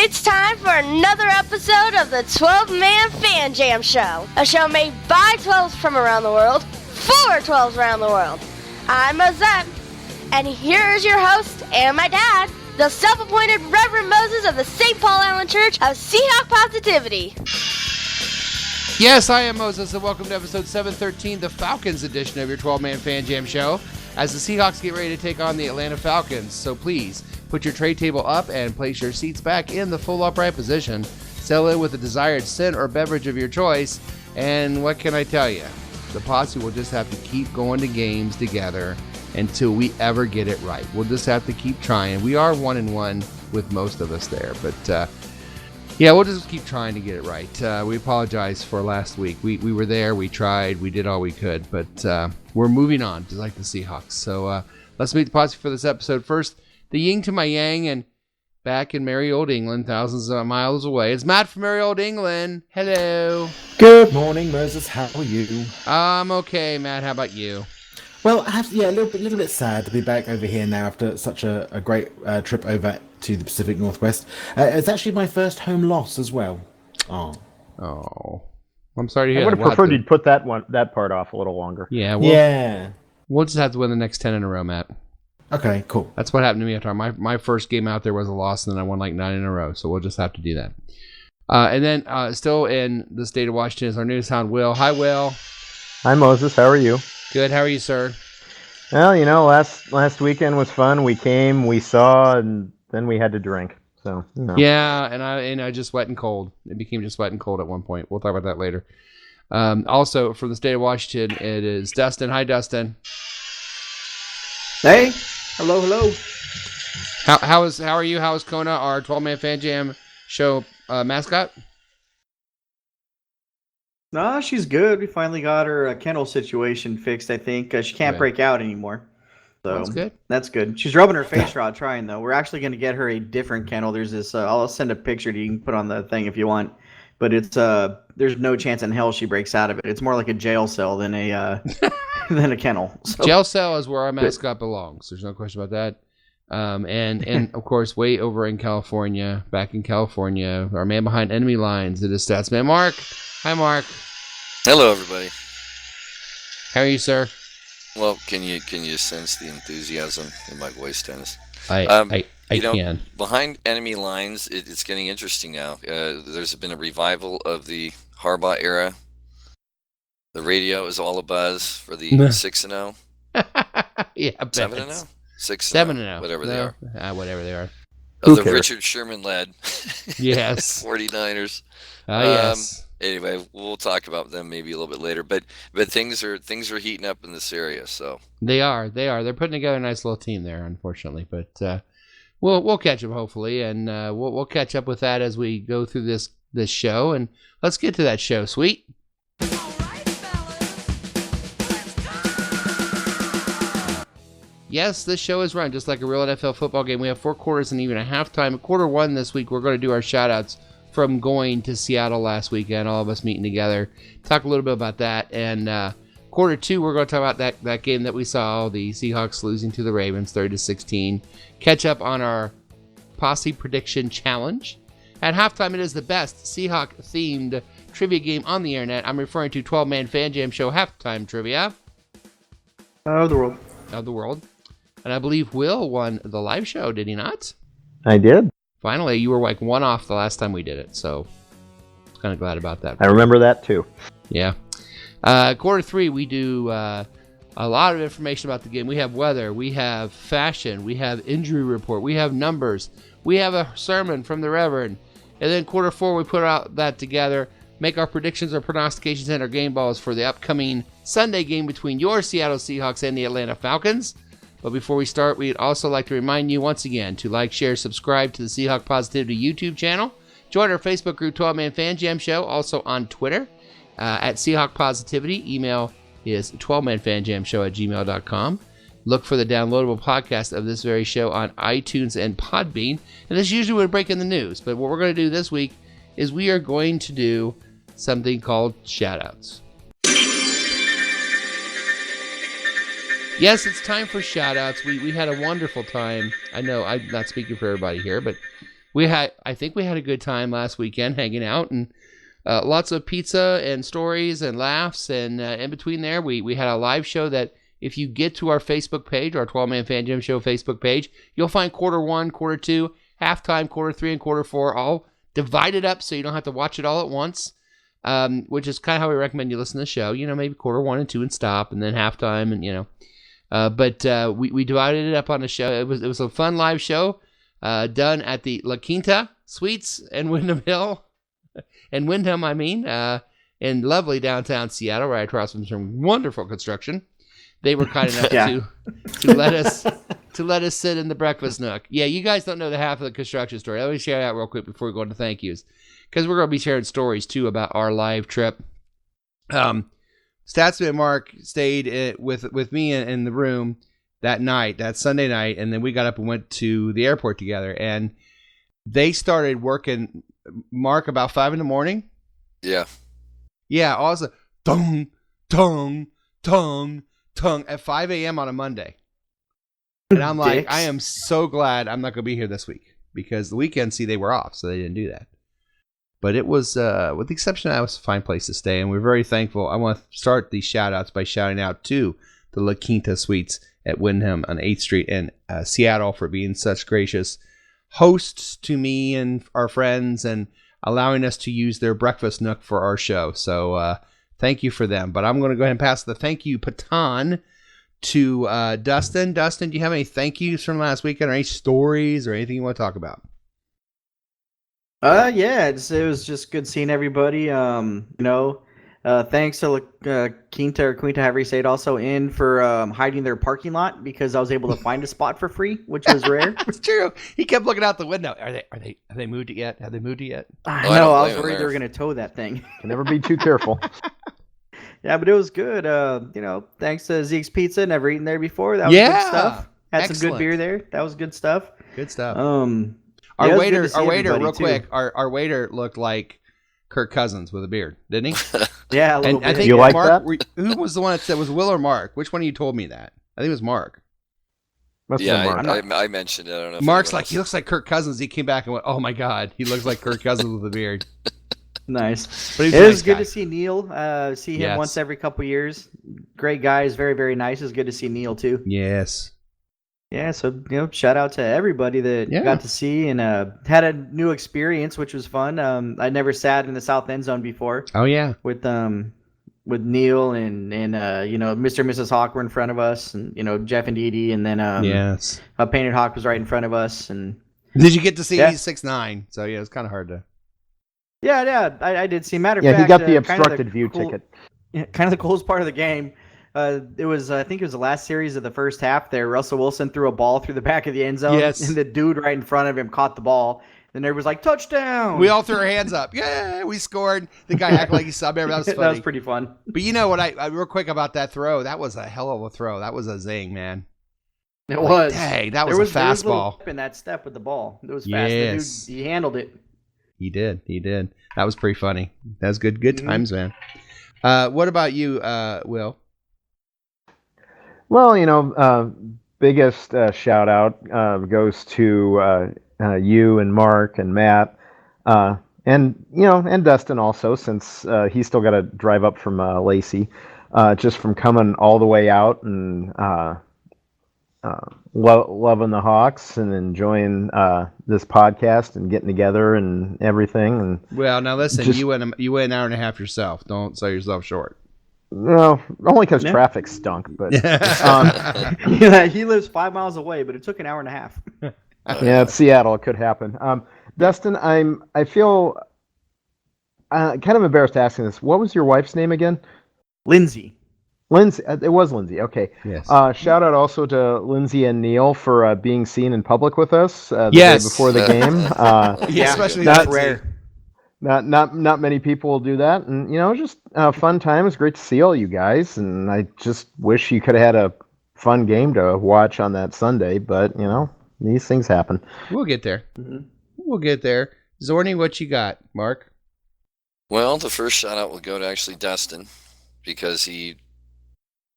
It's time for another episode of the 12-Man Fan Jam Show, a show made by 12s from around the world, for 12s around the world. I'm Mosette, and here is your host and my dad, the self-appointed Reverend Moses of the St. Paul Island Church of Seahawk Positivity. Yes, I am Moses, and welcome to episode 713, the Falcons edition of your 12-Man Fan Jam Show, as the Seahawks get ready to take on the Atlanta Falcons. So please, put your tray table up and place your seats back in the full upright position. Settle in with a desired scent or beverage of your choice, and what can I tell you? The posse will just have to keep going to games together until we ever get it right. We'll just have to keep trying. We are 1-1 with most of us there, but yeah, we'll just keep trying to get it right. We apologize for last week. We were there, we tried, we did all we could, but we're moving on, just like the Seahawks. So let's meet the posse for this episode. First, the yin to my yang, and back in merry old England, thousands of miles away, it's Matt from merry old England. Hello. Good morning, Moses. How are you? I'm okay, Matt. How about you? Well, a little bit sad to be back over here now after such a great trip over to the Pacific Northwest. It's actually my first home loss as well. Oh, I'm sorry to hear. I would have preferred you'd put that part off a little longer. Yeah, we'll just have to win the next 10 in a row, Matt. Okay, cool. That's what happened to me after my first game out there was a loss, and then I won like 9 in a row. So we'll just have to do that. And then still in the state of Washington is our news hound, Will. Hi, Will. Hi, Moses. How are you? Good. How are you, sir? Well, last weekend was fun. We came, we saw, and then we had to drink. So, Yeah, and I just wet and cold. It became just wet and cold at one point. We'll talk about that later. Also, from the state of Washington, it is Dustin. Hi, Dustin. Hey. Hello. How are you? How is Kona, our 12-Man Fan Jam Show mascot? No, she's good. We finally got her kennel situation fixed, I think. She can't break out anymore. So that's good. That's good. She's rubbing her face raw trying, though. We're actually going to get her a different kennel. There's this, I'll send a picture to you. You can put on the thing if you want. But it's there's no chance in hell she breaks out of it. It's more like a jail cell than a than a kennel. So. Jail cell is where our mascot belongs. There's no question about that. And of course, way over in California, back in California, our man behind enemy lines, it is Statsman Mark. Hi, Mark. Hello, everybody. How are you, sir? Well, can you sense the enthusiasm in my voice, Dennis? I can. Behind enemy lines, it's getting interesting now. There's been a revival of the Harbaugh era. The radio is all abuzz for the 6-0. Yeah, 7-0? 7-0. Whatever they are. Whatever they are. Of the Richard Sherman led. Yes. 49ers. Yes. Anyway, we'll talk about them maybe a little bit later. But things are heating up in this area. So they are. They're putting together a nice little team there, unfortunately. But we'll catch them hopefully, and we'll catch up with that as we go through this show. And let's get to that show, sweet. Yes, this show is run just like a real NFL football game. We have 4 quarters and even a halftime. At quarter 1 this week, we're going to do our shout-outs from going to Seattle last weekend, all of us meeting together. Talk a little bit about that. And quarter 2, we're going to talk about that game that we saw, the Seahawks losing to the Ravens 30-16. Catch up on our Posse Prediction Challenge. At halftime, it is the best Seahawk-themed trivia game on the internet. I'm referring to 12-Man Fan Jam Show Halftime Trivia. Of the world. And I believe Will won the live show, did he not? I did. Finally, you were like 1 off the last time we did it, so kind of glad about that. I remember that too. Yeah. Quarter 3, we do a lot of information about the game. We have weather, we have fashion, we have injury report, we have numbers, we have a sermon from the Reverend. And then quarter 4, we put out that together, make our predictions, our prognostications, and our game balls for the upcoming Sunday game between your Seattle Seahawks and the Atlanta Falcons. But before we start, we'd also like to remind you once again to like, share, subscribe to the Seahawk Positivity YouTube channel. Join our Facebook group, 12-Man Fan Jam Show, also on Twitter at Seahawk Positivity. Email is 12manfanjamshow@gmail.com. Look for the downloadable podcast of this very show on iTunes and Podbean. And this usually would break in the news. But what we're going to do this week is we are going to do something called shoutouts. Yes, it's time for shoutouts. We had a wonderful time. I know I'm not speaking for everybody here, but I think we had a good time last weekend hanging out, and lots of pizza and stories and laughs, and in between there, we had a live show that if you get to our Facebook page, our 12-Man Fan Jam Show Facebook page, you'll find quarter 1, quarter 2, halftime, quarter 3, and quarter 4 all divided up so you don't have to watch it all at once, which is kind of how we recommend you listen to the show. Maybe quarter 1 and 2 and stop, and then halftime, and But we divided it up on a show. It was a fun live show done at the La Quinta Suites in Windham Hill, in Windham, in lovely downtown Seattle, right across from some wonderful construction. They were kind enough to let us sit in the breakfast nook. Yeah, you guys don't know the half of the construction story. Let me share that real quick before we go into thank yous, because we're going to be sharing stories too about our live trip. Statsman and Mark stayed with me in the room that night, that Sunday night, and then we got up and went to the airport together. And they started working, Mark, about 5 a.m. Yeah. Yeah, also, tung, tung, tung, tung, at 5 a.m. on a Monday. And I'm like, I am so glad I'm not going to be here this week, because the weekend, they were off, so they didn't do that. But it was, with the exception of that, it was a fine place to stay, and we're very thankful. I want to start these shout-outs by shouting out to the La Quinta Suites at Windham on 8th Street in Seattle for being such gracious hosts to me and our friends and allowing us to use their breakfast nook for our show. So thank you for them. But I'm going to go ahead and pass the thank you baton to Dustin. Dustin, do you have any thank yous from last weekend, or any stories or anything you want to talk about? Yeah, it was just good seeing everybody. Thanks to Quinta, however you say it, also in for hiding their parking lot, because I was able to find a spot for free, which was rare. It's true. He kept looking out the window. Have they moved it yet? Have they moved it yet? I know. I was worried they were going to tow that thing. Can never be too careful. Yeah, but it was good. Thanks to Zeke's Pizza. Never eaten there before. That was good stuff. Had some good beer there. That was good stuff. Good stuff. Our waiter, real quick. Our waiter looked like Kirk Cousins with a beard, didn't he? Yeah, a little bit. I think you like Mark, that? Who was the one that said, was Will or Mark? Which one of you told me that? I think it was Mark. Must have been Mark. I mentioned it. I don't know. If Mark's like, he looks like Kirk Cousins. He came back and went, oh my God, he looks like Kirk Cousins with a beard. Nice. But it was good to see Neil. See him once every couple years. Great guy. Is very, very nice. It's good to see Neil too. Yes. Yeah, so shout out to everybody that got to see and had a new experience, which was fun. I never sat in the south end zone before. Oh yeah. With Neil and Mr. and Mrs. Hawk were in front of us, and Jeff and Dee Dee, and then Painted Hawk was right in front of us. And did you get to see he's 6'9"? So yeah, it's kind of hard to. Yeah, I did see. Matter of fact, he got the obstructed view ticket. Yeah, kind of the coolest part of the game. It was, I think it was the last series of the first half there. Russell Wilson threw a ball through the back of the end zone. Yes. And the dude right in front of him caught the ball. And everybody was like, touchdown. We all threw our hands up. Yeah, we scored. The guy acted like he saw me. That was funny. That was pretty fun. But you know what, I real quick about that throw, that was a hell of a throw. That was a zing, man. It was. Dang, that was a fastball. There was in that step with the ball. It was fast. Yes. The dude, he handled it. He did. That was pretty funny. That was good times, man. What about you, Will? Well, biggest shout out goes to you and Mark and Matt, and Dustin also, since he's still got to drive up from Lacey, just from coming all the way out and loving the Hawks and enjoying this podcast and getting together and everything. And well, now listen, you went an hour and a half yourself. Don't sell yourself short. No, only because traffic stunk. But he lives 5 miles away, but it took an hour and a half. Yeah, it's Seattle. It could happen. Dustin, I feel kind of embarrassed asking this. What was your wife's name again? Lindsay. Lindsay. It was Lindsay. Okay. Yes. Shout out also to Lindsay and Neil for being seen in public with us the day before the game. Especially that's rare. Not many people will do that, and just a fun time. It's great to see all you guys, and I just wish you could have had a fun game to watch on that Sunday, but these things happen. We'll get there. Mm-hmm. We'll get there. Zorny, what you got, Mark? Well, the first shout out will go to actually Dustin, because he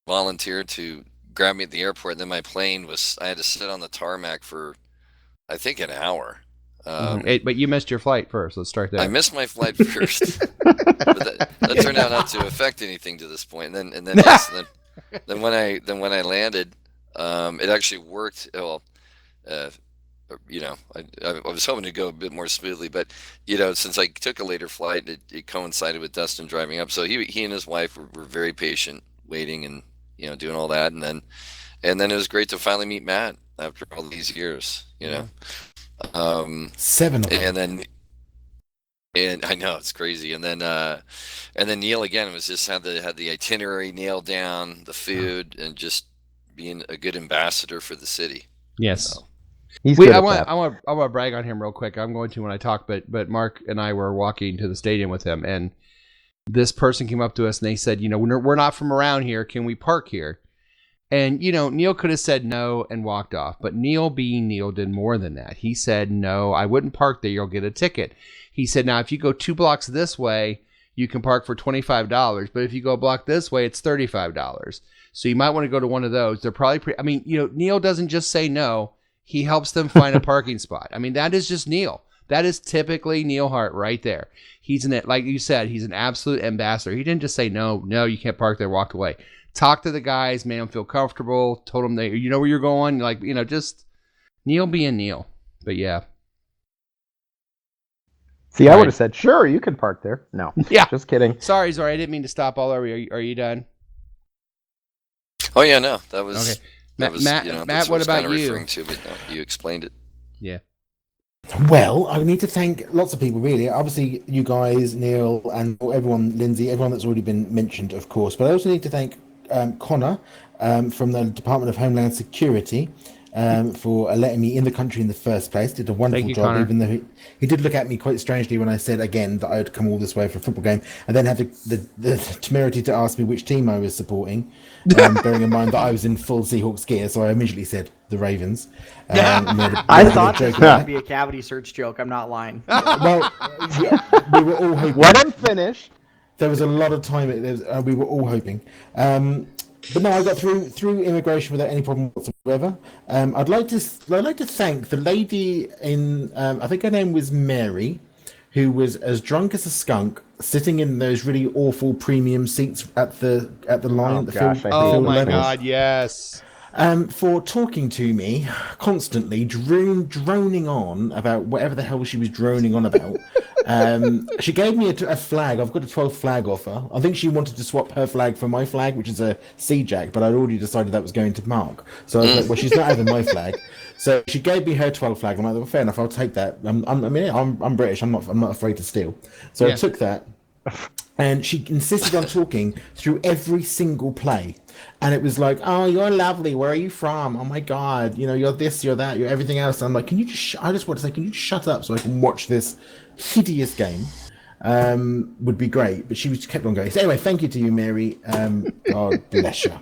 volunteered to grab me at the airport, and then my plane I had to sit on the tarmac for I think an hour. But you missed your flight first. Let's start there. I missed my flight first, but that turned out not to affect anything to this point. And then when I landed, it actually worked. Well, I was hoping to go a bit more smoothly, but since I took a later flight, it coincided with Dustin driving up. So he and his wife were very patient, waiting and doing all that, and then it was great to finally meet Matt after all these years. 7 of them. And I know it's crazy. And then Neil again was just had the itinerary nailed down, the food, and just being a good ambassador for the city. Yes. So. I want to brag on him real quick. I'm going to when I talk, but Mark and I were walking to the stadium with him, and this person came up to us and they said, we're not from around here. Can we park here? And, Neil could have said no and walked off. But Neil, being Neil, did more than that. He said, no, I wouldn't park there. You'll get a ticket. He said, now, if you go 2 blocks this way, you can park for $25. But if you go a block this way, it's $35. So you might want to go to one of those. They're probably Neil doesn't just say no. He helps them find a parking spot. I mean, that is just Neil. That is typically Neil Hart right there. Like you said, he's an absolute ambassador. He didn't just say, no, you can't park there, walked away. Talk to the guys, made them feel comfortable, told them you know where you're going. Just Neil being Neil. But yeah. See, I would have said, sure, you can park there. No. Yeah. Just kidding. Sorry, I didn't mean to stop all over. Are you done? Oh, yeah, no. That was... Okay. Matt, what about you? Referring to, but no, you explained it. Yeah. Well, I need to thank lots of people, really. Obviously, you guys, Neil, and everyone, Lindsay, everyone that's already been mentioned, of course. But I also need to thank Connor from the Department of Homeland Security for letting me in the country in the first place. Did a wonderful job, Connor. Even though he did look at me quite strangely when I said again that I had come all this way for a football game, and then had the temerity to ask me which team I was supporting, bearing in mind that I was in full Seahawks gear. So I immediately said the Ravens. I thought this would be a cavity search joke. I'm not lying. Well, we were all hoping. Let him finish. There was a lot of time. We were all hoping. But no, I got through immigration without any problem whatsoever. I'd like to thank the lady in I think her name was Mary, who was as drunk as a skunk, sitting in those really awful premium seats at the line. Oh my God, yes. For talking to me constantly, droning on about whatever the hell she was droning on about. She gave me a flag. I've got a 12th flag offer. I think she wanted to swap her flag for my flag, which is a Sea Jack, but I'd already decided that was going to Mark. So I was like, well, she's not having my flag. So she gave me her 12th flag. I'm like, well, fair enough, I'll take that. I'm British. I'm not afraid to steal. So I took that. And she insisted on talking through every single play. And it was like, oh, you're lovely. Where are you from? Oh my God. You're this, you're that, you're everything else. And I'm like, I just want to say, can you just shut up so I can watch this hideous game? Would be great. But she just kept on going. So anyway, thank you to you, Mary. God bless you.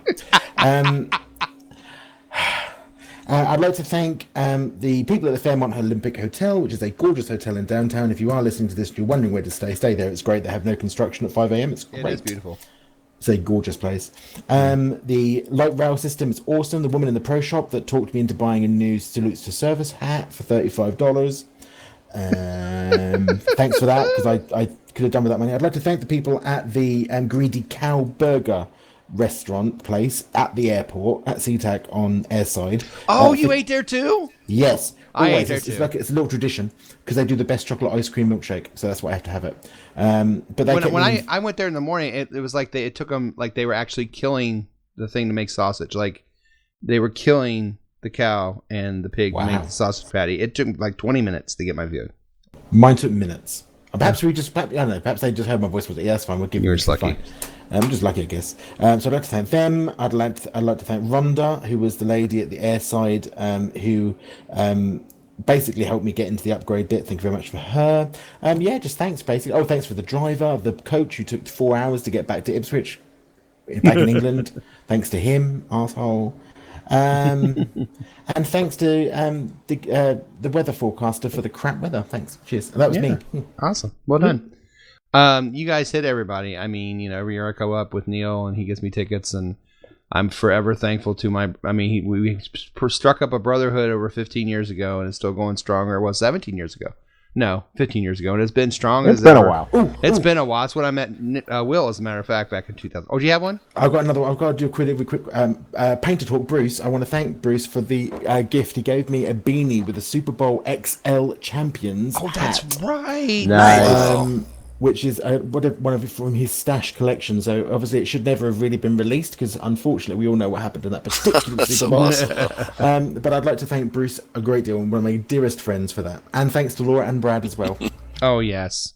I'd like to thank the people at the Fairmont Olympic Hotel, which is a gorgeous hotel in downtown. If you are listening to this and you're wondering where to stay there. It's great. They have no construction at 5 a.m. It's great. It is beautiful. It's a gorgeous place. The light rail system is awesome. The woman in the pro shop that talked me into buying a new Salutes to Service hat for $35. Thanks for that, because I could have done with that money. I'd like to thank the people at the Greedy Cow Burger restaurant place at the airport at SeaTac on Airside. Oh, you ate there too? Yes. I always. ate there too. It's a little tradition because they do the best chocolate ice cream milkshake, so that's why I have to have it. But when I went there in the morning, it was like it took them like they were actually killing the thing to make sausage. Like they were killing the cow and the pig to make the sausage patty. It took like 20 minutes to get my food. Mine took minutes. Perhaps I don't know. Perhaps they just heard my voice. Was yeah, that's fine. We'll give you. You're just lucky. I'm just lucky, I guess. So I'd like to thank them. I'd like to thank Rhonda, who was the lady at the airside, who basically helped me get into the upgrade bit. Thank you very much for her. Just thanks, basically. Oh, thanks for the driver, the coach who took 4 hours to get back to Ipswich, back in England. Thanks to him, arsehole. And thanks to the weather forecaster for the crap weather. Thanks. Cheers. That was me. Awesome. Well done. You guys hit everybody. I mean, every year I go up with Neil and he gives me tickets, and I'm forever thankful to we struck up a brotherhood over 15 years ago, and it's still going stronger. Well, 17 years ago. No, 15 years ago, and it's been strong as ever. It's been a while. It's been a while. It's when I met Will, as a matter of fact, back in 2000. Oh, do you have one? I've got another one. I've got to do a quick painter talk. Bruce, I want to thank Bruce for the gift. He gave me a beanie with the Super Bowl XL champions. Oh, that's right. Nice. Which is one of from his stash collection. So obviously it should never have really been released because unfortunately we all know what happened in that particular Super Bowl. But I'd like to thank Bruce a great deal and one of my dearest friends for that. And thanks to Laura and Brad as well. Oh, yes.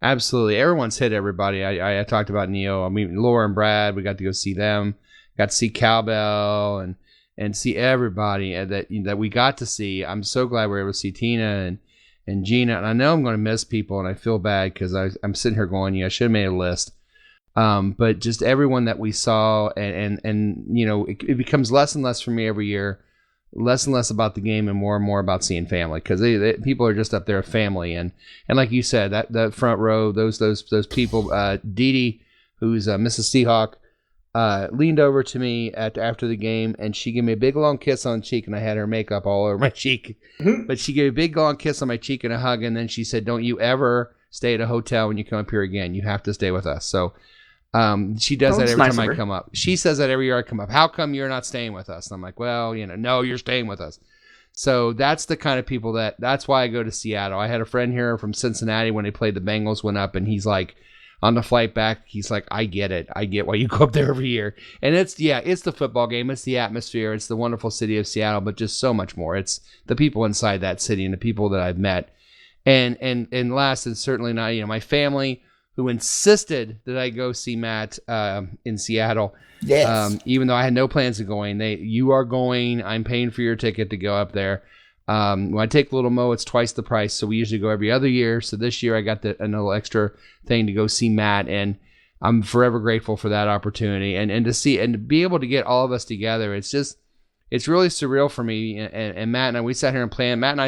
Absolutely. Everyone's hit everybody. I talked about Neo. I mean, Laura and Brad, we got to go see them. Got to see Cowbell and see everybody that we got to see. I'm so glad we were able to see Tina and Gina, and I know I'm going to miss people, and I feel bad because I'm sitting here going, I should have made a list. But just everyone that we saw, and it becomes less and less for me every year, less and less about the game and more about seeing family, because people are just up there, a family, and like you said, that front row, those people, Dee Dee, who's Mrs. Seahawk, leaned over to me after the game, and she gave me a big long kiss on the cheek, and I had her makeup all over my cheek. Mm-hmm. But she gave a big long kiss on my cheek and a hug, and then she said, "Don't you ever stay at a hotel when you come up here again. You have to stay with us." So she does that every time I come up. She says that every year I come up. How come you're not staying with us? And I'm like, well, no, you're staying with us. So that's the kind of people that's why I go to Seattle. I had a friend here from Cincinnati when they played the Bengals, went up, and he's like, on the flight back, he's like, I get it. I get why you go up there every year. And it's the football game. It's the atmosphere. It's the wonderful city of Seattle, but just so much more. It's the people inside that city and the people that I've met. And last and certainly not, my family who insisted that I go see Matt in Seattle. Yes. Even though I had no plans of going. You are going. I'm paying for your ticket to go up there. When I take Little Mo, it's twice the price, so we usually go every other year. So this year I got another extra thing to go see Matt, and I'm forever grateful for that opportunity. And to see and to be able to get all of us together, it's really surreal for me. And Matt and I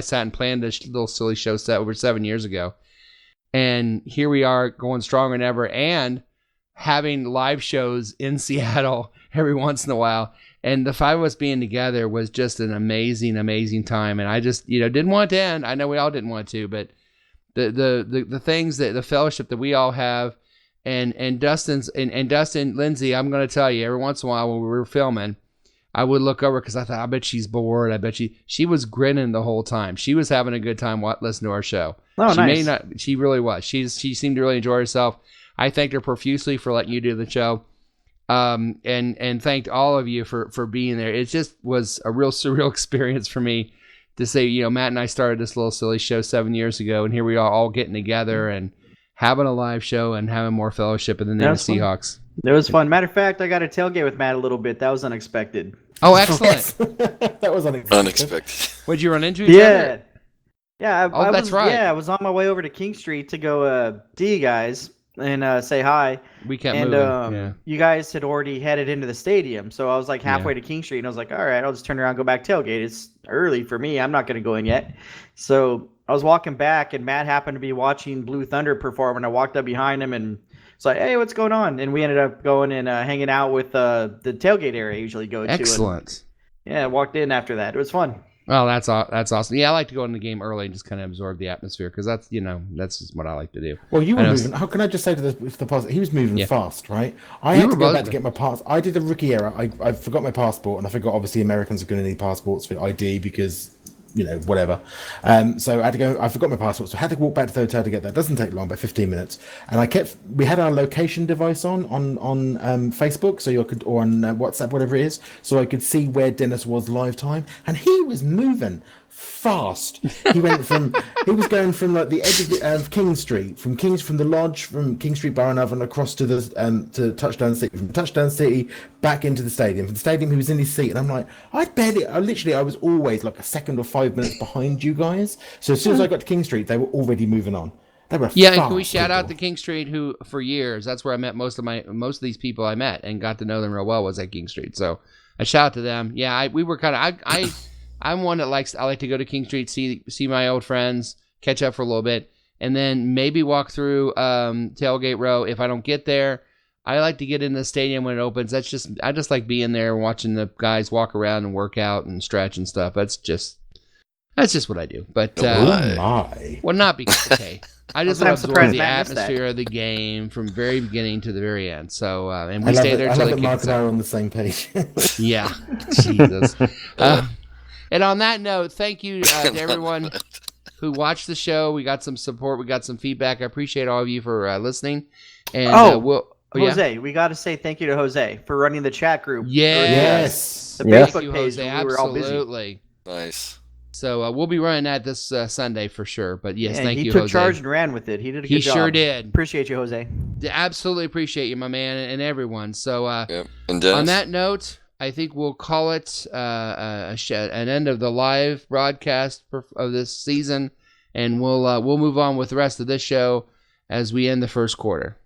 sat and planned this little silly show set over 7 years ago, and here we are going stronger than ever, and having live shows in Seattle every once in a while. And the five of us being together was just an amazing, amazing time. And I just, didn't want it to end. I know we all didn't want to, but the things the fellowship that we all have, and Dustin, Lindsay, I'm going to tell you, every once in a while when we were filming, I would look over because I thought, I bet she's bored. I bet she was grinning the whole time. She was having a good time listening to our show. Oh, she nice. She really was. She seemed to really enjoy herself. I thanked her profusely for letting you do the show. And thanked all of you for being there. It just was a real surreal experience for me to say, Matt and I started this little silly show 7 years ago, and here we are all getting together and having a live show and having more fellowship in the name of Seahawks. It was fun. Matter of fact, I got to tailgate with Matt a little bit. That was unexpected. Oh, excellent. That was unexpected. What'd you run into each other? Yeah. That's right. Yeah, I was on my way over to King Street to go see you guys and say hi. We kept moving. You guys had already headed into the stadium, so I was like halfway to King Street, and I was like, all right, I'll just turn around and go back tailgate. It's early for me. I'm not going to go in yet. So I was walking back, and Matt happened to be watching Blue Thunder perform, and I walked up behind him, and it's like, hey, what's going on? And we ended up going and hanging out with the tailgate area I usually go to. Excellent. And, I walked in after that. It was fun. Oh, that's awesome. Yeah, I like to go in the game early and just kind of absorb the atmosphere because that's just what I like to do. Well, you were moving. How can I just say to the pass? He was moving fast, right? I had to go back to get my pass. I did a rookie error. I forgot my passport, and I forgot. Obviously, Americans are going to need passports for ID because whatever. So I had to go. I forgot my passport, so I had to walk back to the hotel to get that. It doesn't take long, about 15 minutes. And we had our location device on Facebook, so you could, or on WhatsApp, whatever it is, so I could see where Dennis was live time, and he was moving fast. He was going from like the edge of King Street, from the lodge, from King Street Bar and Oven across to the to Touchdown City, from Touchdown City back into the stadium. From the stadium, he was in his seat, and I'm like, I was always like a second or 5 minutes behind you guys. So as soon as I got to King Street, they were already moving on. They were and can we shout out to King Street, who for years that's where I met most of these people I met and got to know them real well was at King Street. So a shout out to them. Yeah, we were kind of I'm one that I like to go to King Street, see my old friends, catch up for a little bit, and then maybe walk through tailgate row. If I don't get there, I like to get in the stadium when it opens. I just like being there and watching the guys walk around and work out and stretch and stuff. That's just what I do. But well, not because okay. I just want to absorb the atmosphere of the game from very beginning to the very end. So and we stay there until they Mark and I are on the same page. Yeah, Jesus. And on that note, thank you to everyone who watched the show. We got some support. We got some feedback. I appreciate all of you for listening. And Jose, we got to say thank you to Jose for running the chat group. Yes. The Facebook Thank you, page. Jose. We were all busy. Absolutely. Nice. So we'll be running that this Sunday for sure. But yes, thank you, Jose. He took Jose. charge and ran with it. He did a good job. He sure did. Appreciate you, Jose. Absolutely appreciate you, my man, and everyone. So and Dennis. On that note, I think we'll call it an end of the live broadcast of this season, and we'll move on with the rest of this show as we end the first quarter.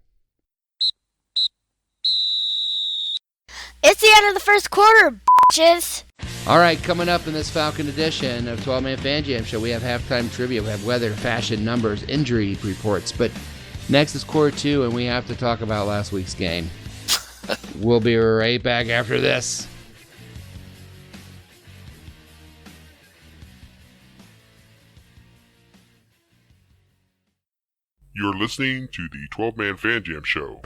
It's the end of the first quarter, bitches. All right, coming up in this Falcon edition of 12-Man Fan Jam Show, we have halftime trivia, we have weather, fashion, numbers, injury reports. But next is quarter 2, and we have to talk about last week's game. We'll be right back after this. You're listening to the 12-Man Fan Jam Show,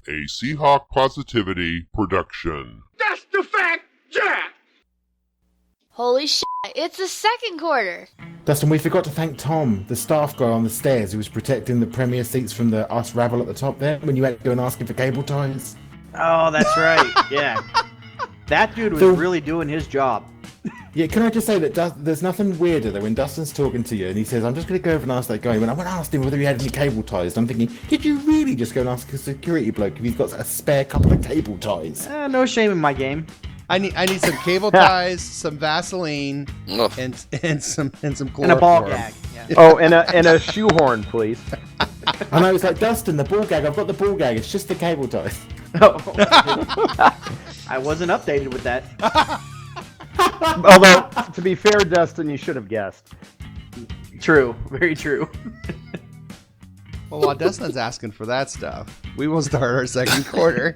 a Seahawk Positivity production. That's the fact, Jack! Holy shit, it's the second quarter. Dustin, we forgot to thank Tom, the staff guy on the stairs who was protecting the premier seats from the us rabble at the top there when you had to go and ask him for cable ties. Oh, that's right. Yeah. That dude was really doing his job. Yeah, can I just say that there's nothing weirder though when Dustin's talking to you and he says, I'm just going to go over and ask that guy. When I went and asked him whether he had any cable ties, I'm thinking, did you really just go and ask a security bloke if he's got a spare couple of cable ties? No shame in my game. I need some cable ties, some Vaseline, and some chloroform. And a ball gag. Yeah. Oh, and a shoehorn, please. And I was like, Dustin, the ball gag, I've got the ball gag, it's just the cable ties. I wasn't updated with that. Although, to be fair, Dustin, you should have guessed. True. Very true. Well, while Dustin's asking for that stuff, we will start our second quarter.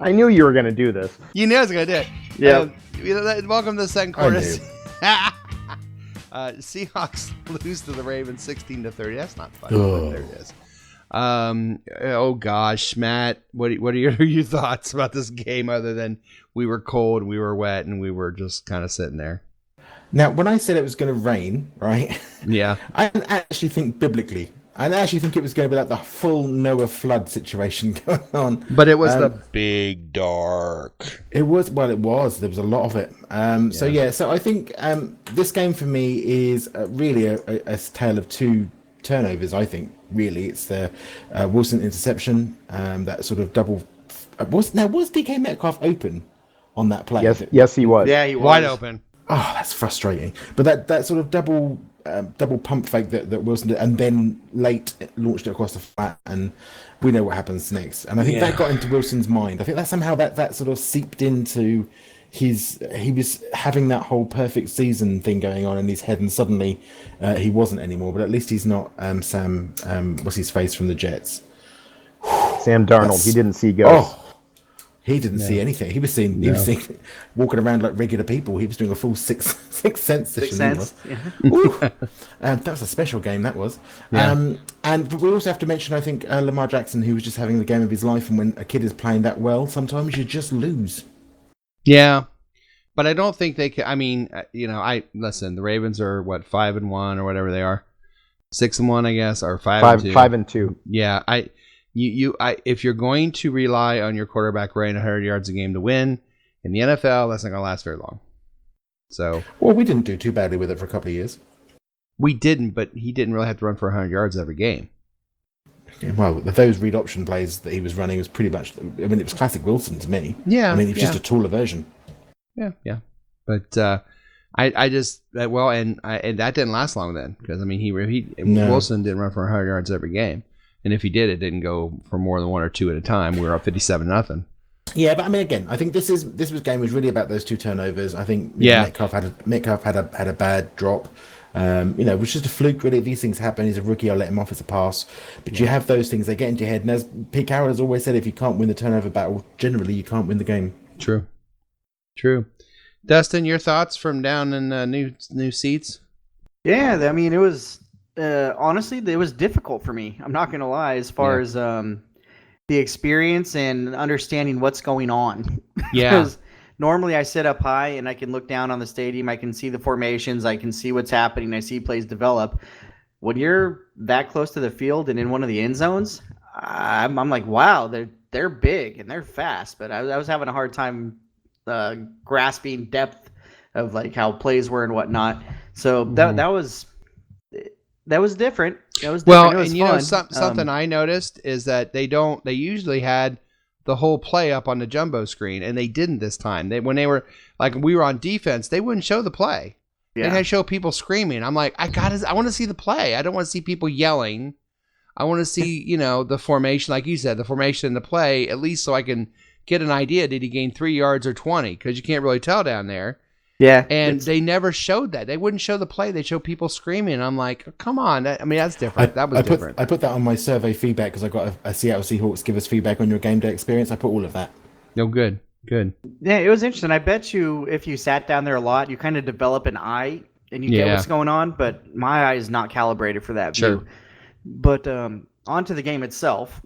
I knew you were going to do this. You knew I was going to do it. Yeah. Welcome to the second quarter. Seahawks lose to the Ravens 16-30. That's not funny. But there it is. Oh gosh, Matt, what are your thoughts about this game other than we were cold, we were wet, and we were just kind of sitting there? Now, when I said it was going to rain, right? Yeah. I didn't actually think biblically. I actually think it was going to be like the full Noah flood situation going on. But it was the big dark. It was. There was a lot of it. So I think this game for me is really a tale of two turnovers. I think really it's the Wilson interception, that sort of double. Was DK Metcalf open on that play? Yes, he was. Yeah, he was wide open. Oh, that's frustrating. But that sort of double pump fake that Wilson did, and then late launched it across the flat, and we know what happens next. And I think that got into Wilson's mind. I think that somehow that sort of seeped into he was having that whole perfect season thing going on in his head, and suddenly he wasn't anymore. But at least he's not Sam. What's his face from the Jets? Sam Darnold. He didn't see ghosts. Oh, he didn't see anything. He was seeing walking around like regular people. He was doing a full sixth sense session. That was a special game. That was. Yeah. And we also have to mention, I think, Lamar Jackson, who was just having the game of his life. And when a kid is playing that well, sometimes you just lose. Yeah, but I don't think they can. I mean, listen. The Ravens are 5-1 or whatever they are, 6-1, I guess, or 5-2. 5-2. Yeah, if you're going to rely on your quarterback running 100 yards a game to win in the NFL, that's not going to last very long. So, well, we didn't do too badly with it for a couple of years. We didn't, but he didn't really have to run for 100 yards every game. Well, those read option plays that he was running was pretty much, I mean, it was classic Wilson to me. Yeah. I mean, it was just a taller version. Yeah. But I just, and that didn't last long then, because, I mean, Wilson didn't run for 100 yards every game. And if he did, it didn't go for more than 1 or 2 at a time. We were up 57-0. Yeah, but I mean, again, I think this game was really about those two turnovers. I think Metcalf had a bad drop. It was just a fluke, really. These things happen. He's a rookie. I'll let him off as a pass. But you have those things, they get into your head. And as Pete Carroll has always said, if you can't win the turnover battle, generally you can't win the game. True. Dustin, your thoughts from down in new seats? Yeah, I mean, it was honestly, it was difficult for me. I'm not gonna lie, as far as the experience and understanding what's going on. Yeah. Because normally I sit up high and I can look down on the stadium. I can see the formations. I can see what's happening. I see plays develop. When you're that close to the field and in one of the end zones, I'm like, wow, they're big and they're fast. But I was having a hard time grasping depth of like how plays were and whatnot. So that was different. That was different. Well, it was and fun. something I noticed is that they usually had the whole play up on the jumbo screen, and they didn't this time. When we were on defense, they wouldn't show the play. Yeah. They had to show people screaming. I'm like, I want to see the play. I don't want to see people yelling. I want to see, the formation, like you said, the formation and the play, at least so I can get an idea. Did he gain 3 yards or 20? Because you can't really tell down there. Yeah. And they never showed that. They wouldn't show the play. They show people screaming. I'm like, come on. That's different. That was different. I put that on my survey feedback because I got a Seattle Seahawks give us feedback on your game day experience. I put all of that. No, good. Yeah, it was interesting. I bet you if you sat down there a lot, you kind of develop an eye and you get what's going on. But my eye is not calibrated for that view. But onto the game itself.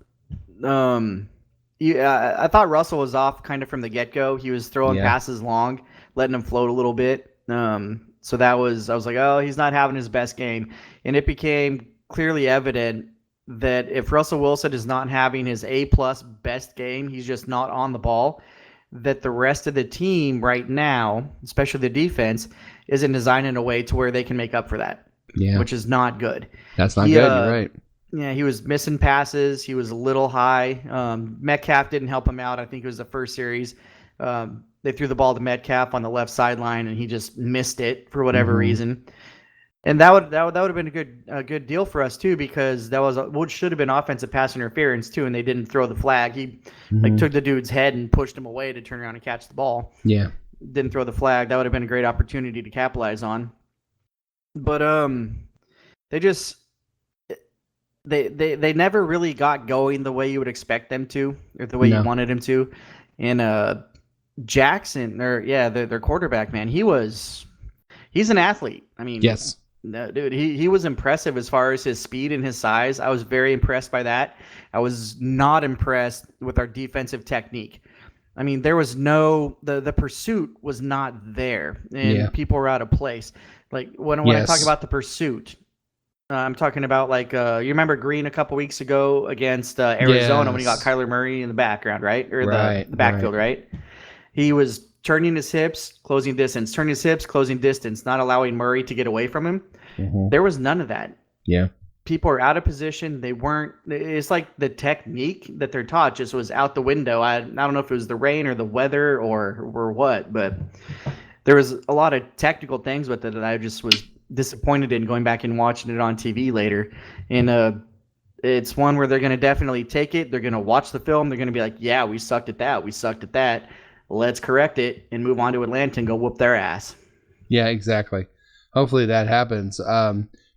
I thought Russell was off kind of from the get-go. He was throwing passes long, letting him float a little bit. So I was like, oh, he's not having his best game. And it became clearly evident that if Russell Wilson is not having his A-plus best game, he's just not on the ball, that the rest of the team right now, especially the defense, isn't designed in a way to where they can make up for that, which is not good. That's not good. You're right. Yeah, he was missing passes. He was a little high. Metcalf didn't help him out. I think it was the first series. They threw the ball to Metcalf on the left sideline, and he just missed it for whatever reason. And that would have been a good deal for us too, because that was what should have been offensive pass interference too, and they didn't throw the flag. He took the dude's head and pushed him away to turn around and catch the ball. Yeah, didn't throw the flag. That would have been a great opportunity to capitalize on. But they just. They never really got going the way you would expect them to, or the way you wanted them to. And Jackson, their quarterback, man, he's an athlete. I mean, yes, dude, he was impressive as far as his speed and his size. I was very impressed by that. I was not impressed with our defensive technique. I mean, there was the pursuit was not there, and people were out of place. Like when I talk about the pursuit. I'm talking about you remember Green a couple weeks ago against Arizona when he got Kyler Murray in the background, right? Or the backfield, right? He was turning his hips, closing distance, turning his hips, closing distance, not allowing Murray to get away from him. There was none of that. Yeah. People are out of position. They weren't. It's like the technique that they're taught just was out the window. I don't know if it was the rain or the weather or what, but there was a lot of technical things with it that I just was disappointed in going back and watching it on TV later. And it's one where they're going to definitely take it. They're going to watch the film. They're going to be like, yeah, we sucked at that. We sucked at that. Let's correct it and move on to Atlanta and go whoop their ass. Yeah, exactly. Hopefully that happens.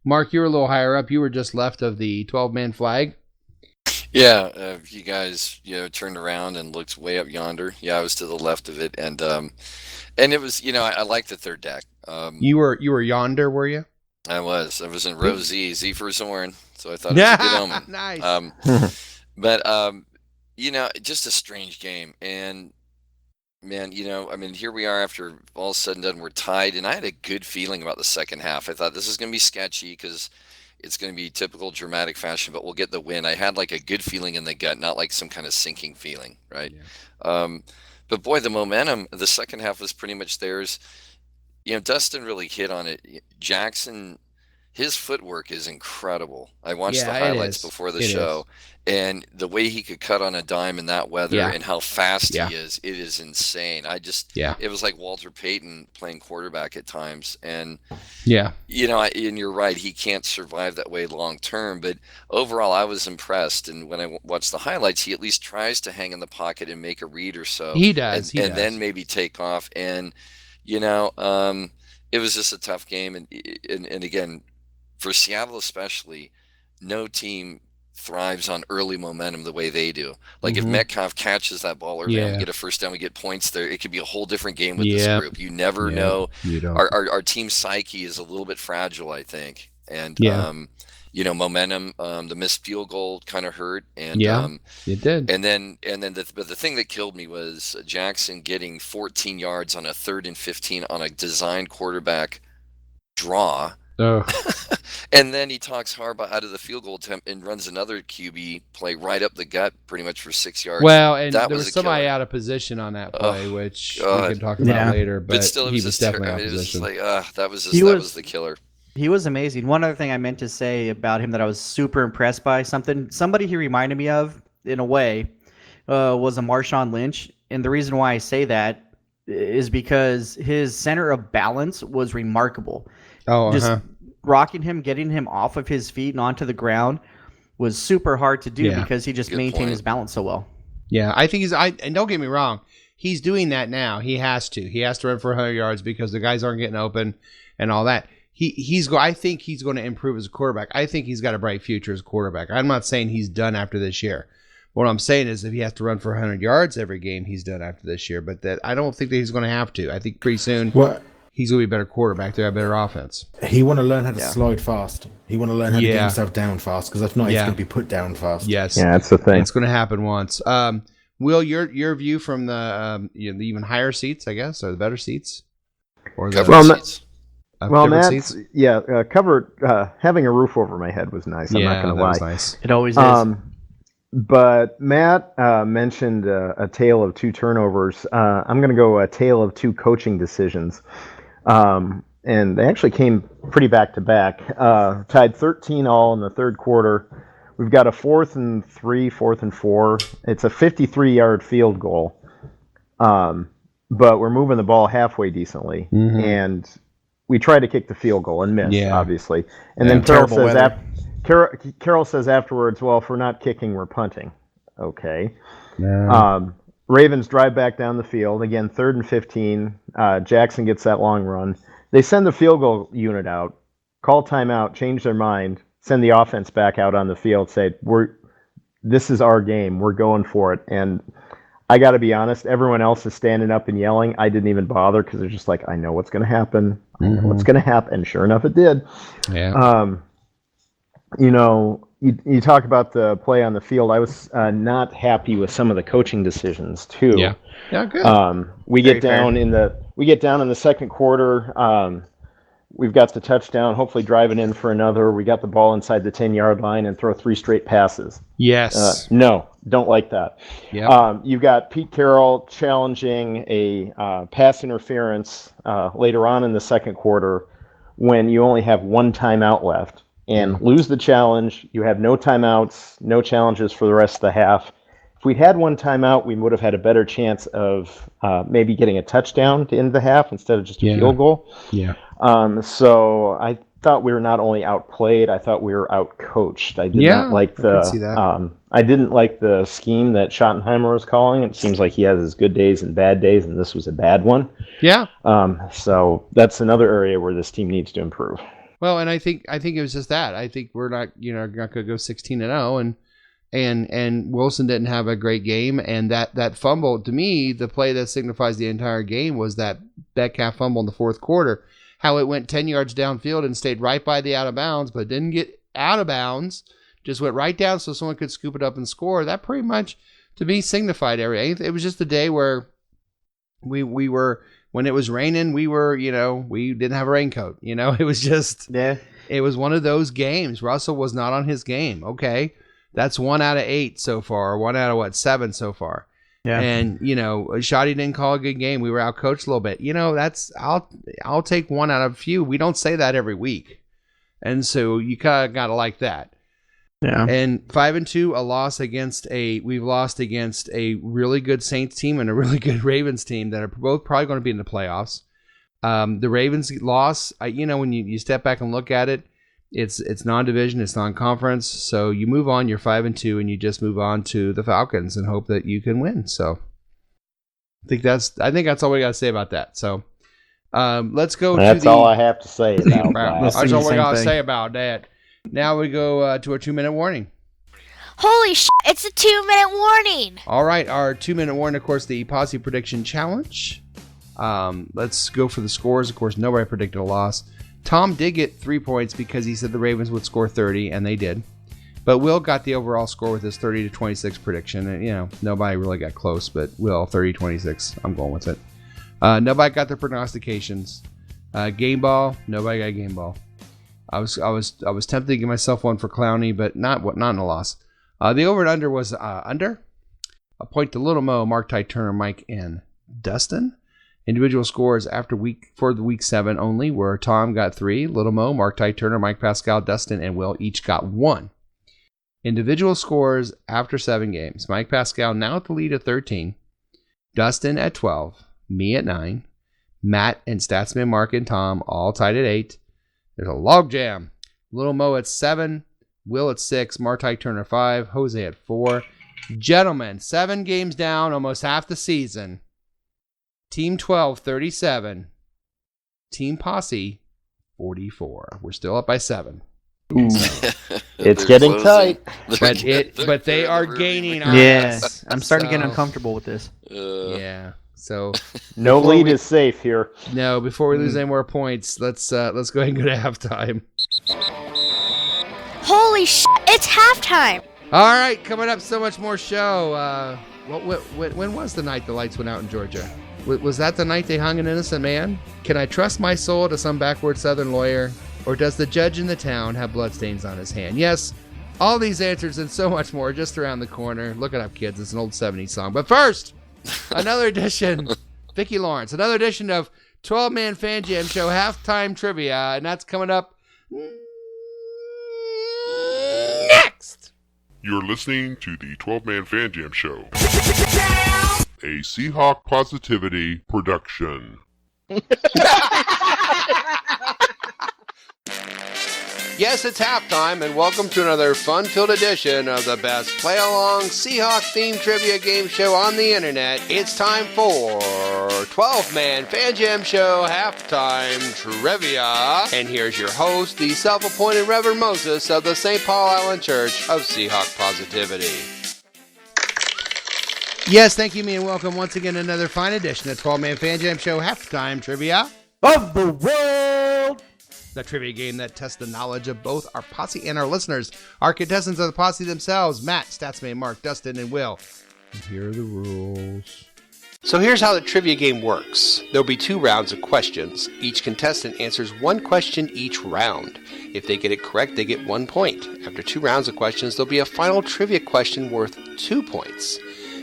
Mark, you were a little higher up. You were just left of the 12-man flag. Yeah, you guys, turned around and looked way up yonder. Yeah, I was to the left of it, and it was, I liked the third deck. You were yonder, were you? I was in row Z for Zorn, so I thought it was a good omen. Nice. But just a strange game, and man, here we are after all said and done, we're tied, and I had a good feeling about the second half. I thought this is going to be sketchy because it's going to be typical dramatic fashion, but we'll get the win. I had like a good feeling in the gut, not like some kind of sinking feeling, right? Yeah. But boy, the momentum, the second half was pretty much theirs. Dustin really hit on it. Jackson, his footwork is incredible. I watched the highlights before the show, and the way he could cut on a dime in that weather and how fast he is, it is insane. It was like Walter Payton playing quarterback at times. And, and you're right, he can't survive that way long term. But overall, I was impressed. And when I watched the highlights, he at least tries to hang in the pocket and make a read or so. He does. And then maybe take off. And, it was just a tough game, and again, for Seattle especially, no team thrives on early momentum the way they do. Like if Metcalf catches that ball early and we get a first down, we get points there, it could be a whole different game with this group. You never know. You don't. Our team psyche is a little bit fragile, I think. And momentum, the missed field goal kind of hurt, and it did. And then but the thing that killed me was Jackson getting 14 yards on a 3rd and 15 on a designed quarterback draw. Oh. And then he talks Harbaugh out of the field goal attempt and runs another QB play right up the gut, pretty much for 6 yards. Well, and that there was somebody out of position on that play, which we can talk about later. But still, he was definitely out of it was position. just like, that was the killer. He was amazing. One other thing I meant to say about him that I was super impressed by, somebody he reminded me of, in a way, was a Marshawn Lynch. And the reason why I say that is because his center of balance was remarkable. Oh, just rocking him, getting him off of his feet and onto the ground was super hard to do because he just maintained his balance so well. Yeah, I think and don't get me wrong, he's doing that now. He has to run for 100 yards because the guys aren't getting open and all that. I think he's going to improve as a quarterback. I think he's got a bright future as a quarterback. I'm not saying he's done after this year. What I'm saying is if he has to run for 100 yards every game, he's done after this year. But that I don't think that he's going to have to. I think pretty soon he's going to be a better quarterback. They have a better offense. He want to learn how to slide fast. He want to learn how to get himself down fast, because if not, he's going to be put down fast. Yes. Yeah, that's the thing. It's going to happen once. Will, your view from the even higher seats, I guess, or the better seats? Or the seats? Seats? Covered. Having a roof over my head was nice. I'm not going to lie. Was nice. It always is. But Matt mentioned a tale of 2 turnovers. I'm going to go a tale of 2 coaching decisions. And they actually came pretty back to back. Tied 13-all in the third quarter. We've got a 4th and 3, 4th and 4. It's a 53-yard field goal. But we're moving the ball halfway decently. And we tried to kick the field goal and missed, obviously. And then Carroll says afterwards, well, if we're not kicking, we're punting. Okay. Ravens drive back down the field. Again, 3rd and 15. Jackson gets that long run. They send the field goal unit out, call timeout, change their mind, send the offense back out on the field, say, this is our game. We're going for it. And I got to be honest, everyone else is standing up and yelling. I didn't even bother because they're just like, I know what's going to happen. I know what's going to happen. And sure enough, it did. Yeah. You talk about the play on the field. I was not happy with some of the coaching decisions too. Yeah. Yeah. Good. We get down in the second quarter. We've got the touchdown, hopefully driving in for another. We got the ball inside the 10-yard line and throw 3 straight passes. Yes. No, don't like that. Yeah. You've got Pete Carroll challenging a pass interference later on in the second quarter when you only have 1 timeout left. And lose the challenge. You have no timeouts, no challenges for the rest of the half. If we'd had 1 timeout, we would have had a better chance of maybe getting a touchdown to end the half instead of just a field goal. Yeah. So I thought we were not only outplayed, I thought we were outcoached. I did not like I didn't like the scheme that Schottenheimer was calling. It seems like he has his good days and bad days, and this was a bad one. Yeah. So that's another area where this team needs to improve. Well, and I think it was just that. I think we're not going to go 16-0, and Wilson didn't have a great game, and that fumble, to me, the play that signifies the entire game was that Metcalf fumble in the fourth quarter. How it went 10 yards downfield and stayed right by the out of bounds, but didn't get out of bounds, just went right down so someone could scoop it up and score. That pretty much, to me, signified everything. It was just a day where we were. When it was raining, we didn't have a raincoat. It was just, it was one of those games. Russell was not on his game. Okay. That's 1 out of 8 so far. 1 out of 7 so far. Yeah. And, Shoddy didn't call a good game. We were out coached a little bit. I'll take 1 out of a few. We don't say that every week. And so you kind of got to like that. Yeah. And 5-2, we've lost against a really good Saints team and a really good Ravens team that are both probably going to be in the playoffs. The Ravens loss, when you step back and look at it, it's non-division, it's non-conference. So you move on, you're 5-2, and you just move on to the Falcons and hope that you can win. So I think that's all we got to say about that. So Let's go That's to the... all I have to say about that. That's all we Same got to thing. say about that. Now we go to our 2-minute warning. Holy shit, it's a 2-minute warning. All right, our 2-minute warning, of course, the Posse Prediction Challenge. Let's go for the scores. Of course, nobody predicted a loss. Tom did get 3 points because he said the Ravens would score 30, and they did. But Will got the overall score with his 30-26 prediction. And, nobody really got close, but Will, 30-26. I'm going with it. Nobody got their prognostications. Game ball, nobody got game ball. I was tempted to give myself one for Clowney, but not in a loss. The over and under was under. A point to Little Mo, Mark Ty Turner, Mike, and Dustin. Individual scores for the week 7 only were Tom got 3, Little Mo, Mark Ty Turner, Mike Pascal, Dustin, and Will each got 1. Individual scores after 7 games. Mike Pascal now at the lead at 13. Dustin at 12. Me at 9. Matt and Statsman Mark and Tom all tied at 8. There's a log jam. Little Mo at 7. Will at 6. Marty Turner 5. Jose at 4. Gentlemen, 7 games down, almost half the season. Team 12, 37. Team Posse, 44. We're still up by 7. It's getting tight. But they are gaining on Yeah, us. I'm starting to get So, uncomfortable with this. Yeah. So No lead is safe here. no, before we lose any more points, let's go ahead and go to halftime. Holy shit, it's halftime. All right, coming up, so much more show. When was the night the lights went out in Georgia? Was that the night they hung an innocent man? Can I trust my soul to some backward Southern lawyer? Or does the judge in the town have bloodstains on his hand? Yes, all these answers and so much more just around the corner. Look it up, kids. It's an old 70s song. But first, another edition, Vicki Lawrence, another edition of 12-Man Fan Jam Show Halftime Trivia. And that's coming up next. You're listening to the 12-Man Fan Jam Show, a Seahawk Positivity production. Yes, it's halftime, and welcome to another fun-filled edition of the best play-along Seahawk-themed trivia game show on the internet. It's time for 12-Man Fan Jam Show Halftime Trivia. And here's your host, the self-appointed Reverend Moses of the St. Paul Island Church of Seahawk Positivity. Yes, thank you, me, and welcome once again to another fine edition of 12-Man Fan Jam Show Halftime Trivia Of the world! The trivia game that tests the knowledge of both our posse and our listeners. Our contestants are the posse themselves, Matt, Statsman, Mark, Dustin, and Will. And here are the rules. So here's how the trivia game works. There'll be 2 rounds of questions. Each contestant answers 1 question each round. If they get it correct, they get 1 point. After 2 rounds of questions, there'll be a final trivia question worth 2 points.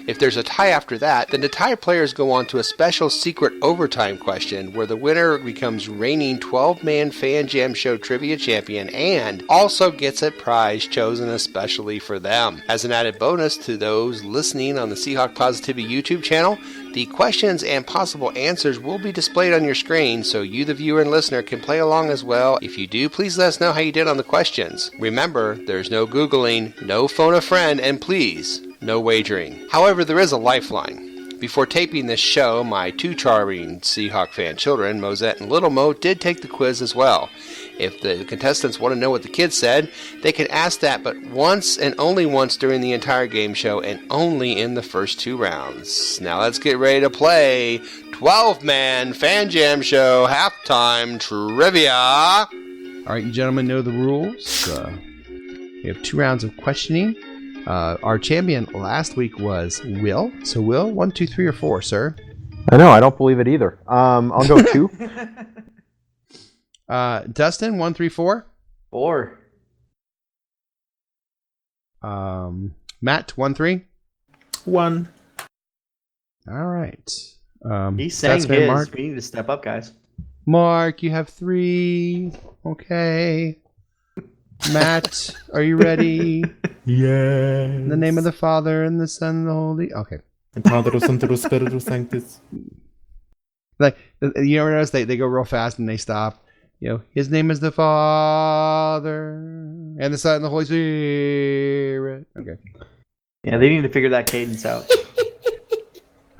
If there's a tie after that, then the tie players go on to a special secret overtime question where the winner becomes reigning 12-Man Fan Jam Show Trivia Champion and also gets a prize chosen especially for them. As an added bonus to those listening on the Seahawk Positivity YouTube channel, the questions and possible answers will be displayed on your screen so you, the viewer and listener, can play along as well. If you do, please let us know how you did on the questions. Remember, there's no Googling, no phone a friend, and please, no wagering. However, there is a lifeline. Before taping this show, my 2 charming Seahawk fan children, Mosette and Little Mo, did take the quiz as well. If the contestants want to know what the kids said, they can ask that but once and only once during the entire game show and only in the first 2 rounds. Now let's get ready to play 12-Man Fan Jam Show Halftime Trivia. All right, you gentlemen know the rules. We have 2 rounds of questioning. Our champion last week was Will. So Will, 1, 2, 3, or 4, sir? I know, I don't believe it either. I'll go 2. Dustin, 1, 3, 4. 4. Matt, 1, 3. 1. All right. He's saying Statsman his. Mark. We need to step up, guys. Mark, you have 3. Okay. Matt, are you ready? Yeah. In the name of the Father, and the Son, and the Holy... Okay. Padre Santo Spiritus Sanctus. Like, you ever notice they go real fast and they stop? You know, his name is the Father, and the Son, and the Holy Spirit. Okay. Yeah, they need to figure that cadence out.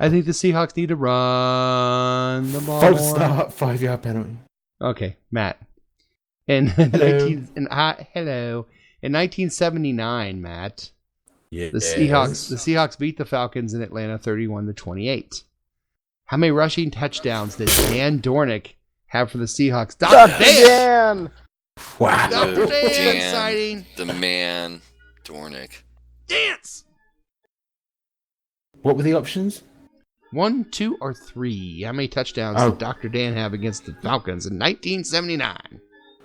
I think the Seahawks need to run the ball False more. start, 5-yard penalty. Okay, Matt. In hello. In 1979, Matt, Yeah. the Seahawks beat the Falcons in Atlanta 31-28. How many rushing touchdowns did Dan Dornick have for the Seahawks? Dr. Dan! Wow. Dr. Dan, Dan, exciting. the man, Dornick. Dance! What were the options? 1, 2, or 3. How many touchdowns did Dr. Dan have against the Falcons in 1979?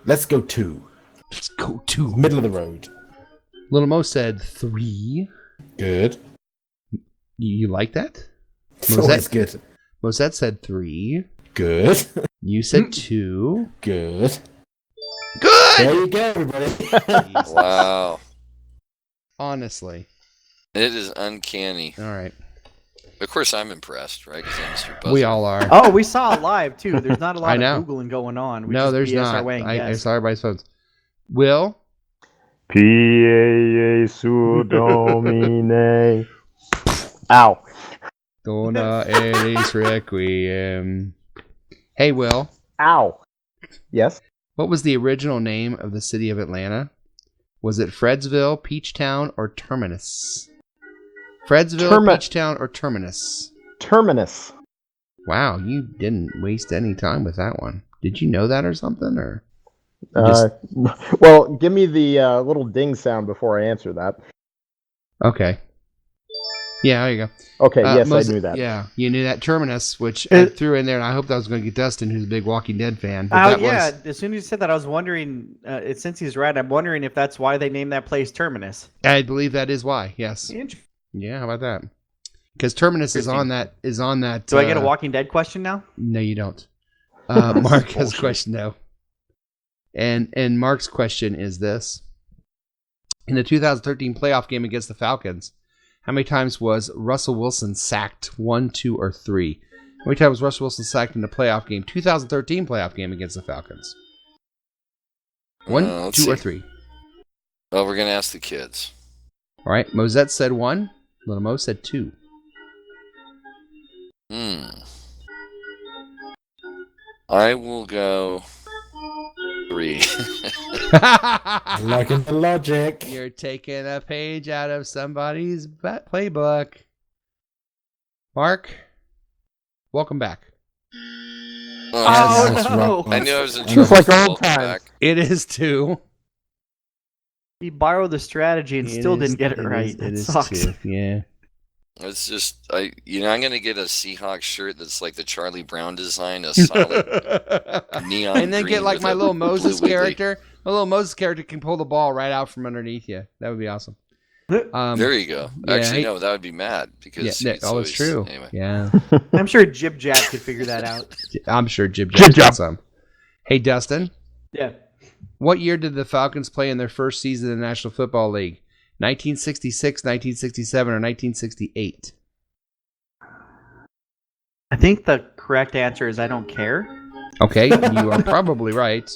Let's go 2. Let's go 2. Middle of the road. Little Mo said 3. Good. You like that? It's always good. Mosette said 3. Good. You said 2. Good. Good! There you go, everybody. Wow. Honestly. It is uncanny. All right. Of course, I'm impressed, right? Because I'm Mr. Buzzer. We all are. Oh, we saw it live too. There's not a I lot know. of Googling going on. We No, just there's BS our not. way and I guess. saw everybody's phones. Will? P-A-A su domine. Ow. Dona eris requiem. Hey, Will. Ow. Yes? What was the original name of the city of Atlanta? Was it Fredsville, Peachtown, or Terminus? Fredsville, Peachtown, or Terminus? Terminus. Wow, you didn't waste any time with that one. Did you know that or something? Or Well, give me the little ding sound before I answer that. Okay. Yeah, there you go. Okay, yes, I knew that. Yeah, you knew that. Terminus, which I threw in there, and I hope that was going to get Dustin, who's a big Walking Dead fan. But as soon as you said that, I was wondering, since he's right, I'm wondering if that's why they named that place Terminus. I believe that is why, yes. Yeah, how about that? Because Terminus is on that. Do I get a Walking Dead question now? No, you don't. Mark has a question, though. And Mark's question is this. In the 2013 playoff game against the Falcons, how many times was Russell Wilson sacked? 1, 2, or 3? How many times was Russell Wilson sacked in the playoff game? 2013 playoff game against the Falcons. 1, 2, or 3? Well, we're going to ask the kids. All right. Mosette said 1. Little Mo said 2. I will go 3. Liking the logic. You're taking a page out of somebody's playbook. Mark, welcome back. Oh, no. I knew I was in trouble. Just like so old welcome times. back. It is 2. He borrowed the strategy and still didn't get it right. It sucks. 2. Yeah. It's just, I'm going to get a Seahawks shirt that's like the Charlie Brown design, a solid neon And then green get like with my a little Moses blue wiggly. character. My little Moses character can pull the ball right out from underneath you. That would be awesome. There you go. yeah, Actually, no, that would be Matt because it's always, true. Anyway. Yeah. I'm sure Jib Jab could figure that out. I'm sure Jib Jab got some. Hey, Dustin. Yeah. What year did the Falcons play in their first season in the National Football League? 1966, 1967, or 1968? I think the correct answer is I don't care. Okay, you are probably right.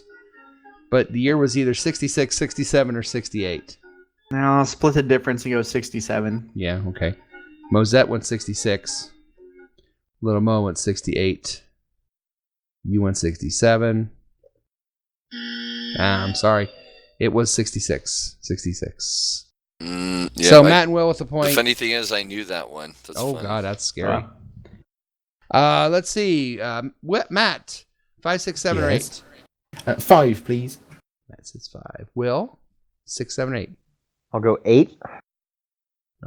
But the year was either 66, 67, or 68. Now I'll split the difference and go 67. Yeah, okay. Mosette went 66. Little Mo went 68. You went 67. I'm sorry. It was 66. 66. Yeah, So Matt and Will with the point. The funny thing is, I knew that one. That's funny. God, that's scary. Let's see. Matt, 5, 6, 7, or 8? 5, please. Matt says 5. Will, 6, 7, 8. I'll go 8.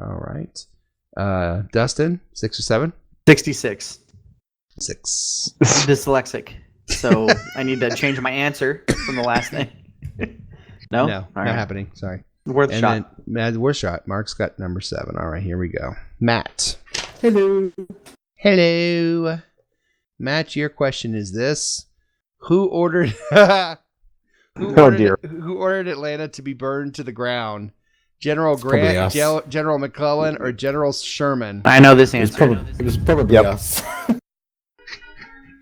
All right. Dustin, 6 or 7? 66. 6. I'm dyslexic, so I need to change my answer from the last thing. No? No, All not right. happening. Sorry. Worth a shot. Worth shot. Mark's got number 7. All right, here we go. Matt. Hello. Hello. Matt, your question is this. Who ordered Who ordered Atlanta to be burned to the ground? General Grant, General McClellan, or General Sherman? I know this answer. It was probably us.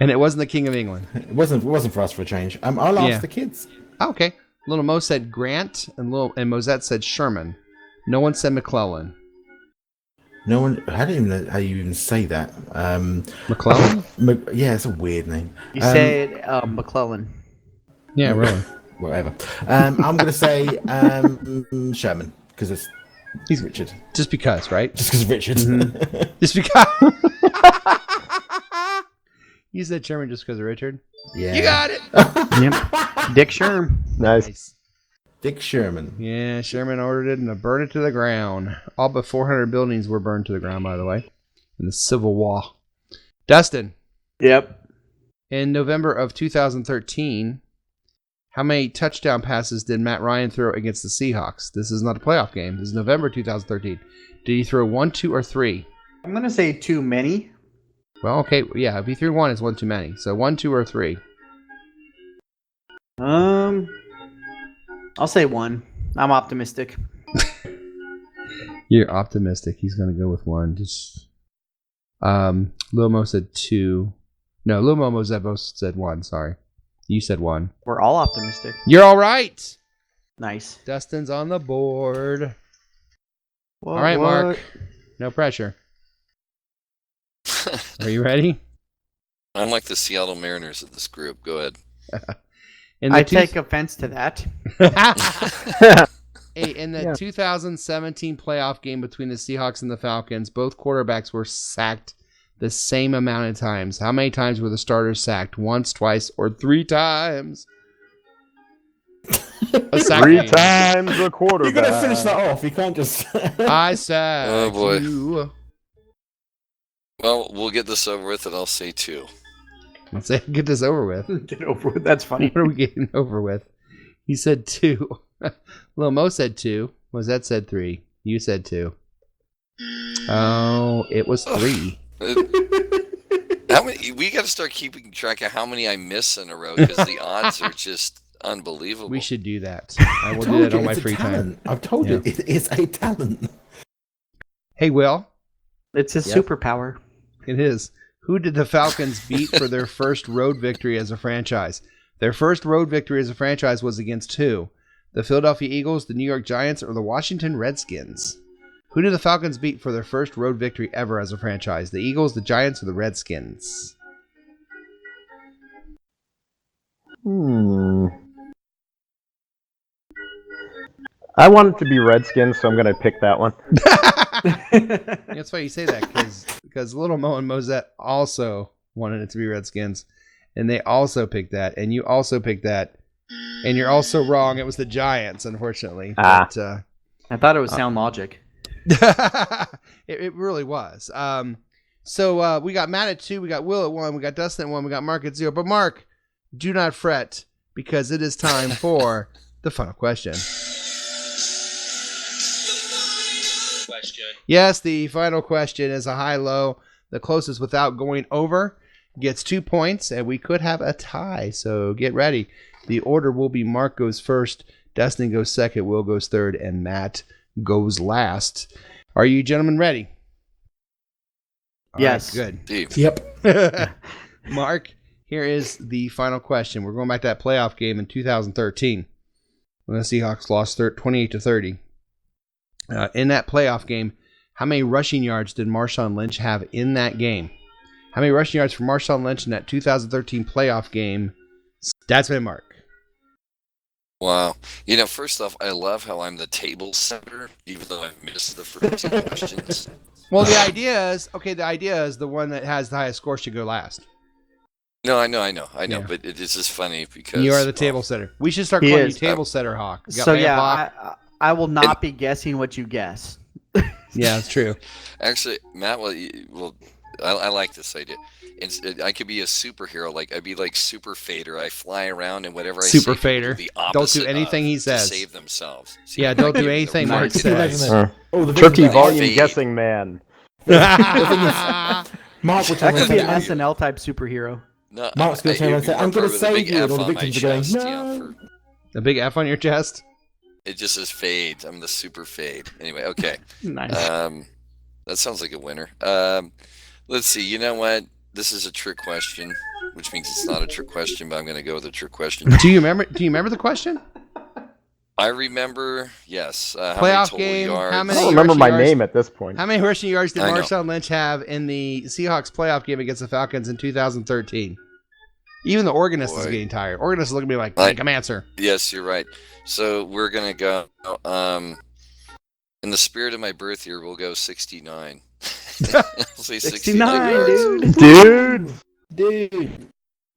And it wasn't the King of England. It wasn't for us for a change. I'll ask the kids. Okay. Little Mo said Grant, and Mosette said Sherman. No one said McClellan. No one. I don't even know how you even say that. McClellan? Yeah, it's a weird name. You say McClellan. Yeah, really. Whatever. I'm gonna say Sherman because he's Richard. Just because, right? Just because Richard. Just because. You said Sherman just because of Richard? Yeah. You got it. Yep. Dick Sherm. Nice. Dick Sherman. Yeah, Sherman ordered it and to burn it to the ground. All but 400 buildings were burned to the ground, by the way, in the Civil War. Dustin. Yep. In November of 2013, how many touchdown passes did Matt Ryan throw against the Seahawks? This is not a playoff game. This is November 2013. Did he throw 1, 2, or 3? I'm gonna say too many. Well, okay, yeah. If he threw 1, it's 1 too many. So 1, 2, or 3. I'll say 1. I'm optimistic. You're optimistic. He's going to go with 1. Just Lil Mo said 2. No, Lil Mo both said 1. Sorry, you said 1. We're all optimistic. You're all right. Nice. Dustin's on the board. What, all right, what? Mark. No pressure. Are you ready? I'm like the Seattle Mariners of this group. Go ahead. I take offense to that. In the 2017 playoff game between the Seahawks and the Falcons, both quarterbacks were sacked the same amount of times. How many times were the starters sacked? Once, twice, or 3 times? Three times a quarterback. You're gonna finish that off. You can't just. I said. Oh boy. You. Well, we'll get this over with, and I'll say 2. Let's say get this over with. Get over with. That's funny. What are we getting over with? He said 2. Lil Mo said 2. Mozette said 3. You said 2. Oh, it was 3. How many? We got to start keeping track of how many I miss in a row because the odds are just unbelievable. We should do that. I will do that on my free time. I've told you, it is a talent. Hey, Will. It's his superpower. It is. Who did the Falcons beat for their first road victory as a franchise? Their first road victory as a franchise was against who? The Philadelphia Eagles, the New York Giants, or the Washington Redskins? Who did the Falcons beat for their first road victory ever as a franchise? The Eagles, the Giants, or the Redskins? I want it to be Redskins, so I'm going to pick that one. That's why you say that, because Little Mo and Mozette also wanted it to be Redskins, and they also picked that, and you also picked that, and you're also wrong. It was the Giants, unfortunately. But, I thought it was sound logic. it really was. So we got Matt at 2, we got Will at 1, we got Dustin at 1, we got Mark at 0. But Mark, do not fret, because it is time for the final question. Yes, the final question is a high-low. The closest without going over gets 2 points, and we could have a tie. So get ready. The order will be Mark goes first, Dustin goes second, Will goes third, and Matt goes last. Are you gentlemen ready? All yes. Right, good. Yep. Mark, here is the final question. We're going back to that playoff game in 2013 when the Seahawks lost 28-30. In that playoff game, how many rushing yards did Marshawn Lynch have in that game? How many rushing yards for Marshawn Lynch in that 2013 playoff game? That's my Mark. Wow. First off, I love how I'm the table setter, even though I've missed the first 2 questions. Well, the idea is the one that has the highest score should go last. No, I know, Yeah. but it is just funny because... You are the table setter. We should start calling you table setter, Hawk. So, yeah, I will not be guessing what you guess. Yeah, that's true. Actually, Matt, I like this idea. I could be a superhero. Like I'd be like Super Fader. I fly around and whatever I Super say, Fader. the Don't do anything he says. To save themselves. Yeah, don't do anything Mark says. Turkey volume guessing man. Mark will That could be an SNL type superhero. No, Mark's going to turn around and say, I'm going to save you. And all the victims are going, no. A big F on your chest? It just says fade. I'm the super fade. Anyway, okay. Nice. That sounds like a winner. Let's see. You know what? This is a trick question, which means it's not a trick question, but I'm going to go with a trick question. Do you remember the question? I remember, yes. How many Playoff total game. yards? How I many don't remember rushing my yards? name at this point. How many rushing yards did I know. Marshawn Lynch have in the Seahawks playoff game against the Falcons in 2013? Even the organist is Boy. getting tired. Organist is looking at me like, come answer. Yes, you're right. So we're going to go, in the spirit of my birth year, we'll go 69. I'll say 69 yards. Dude.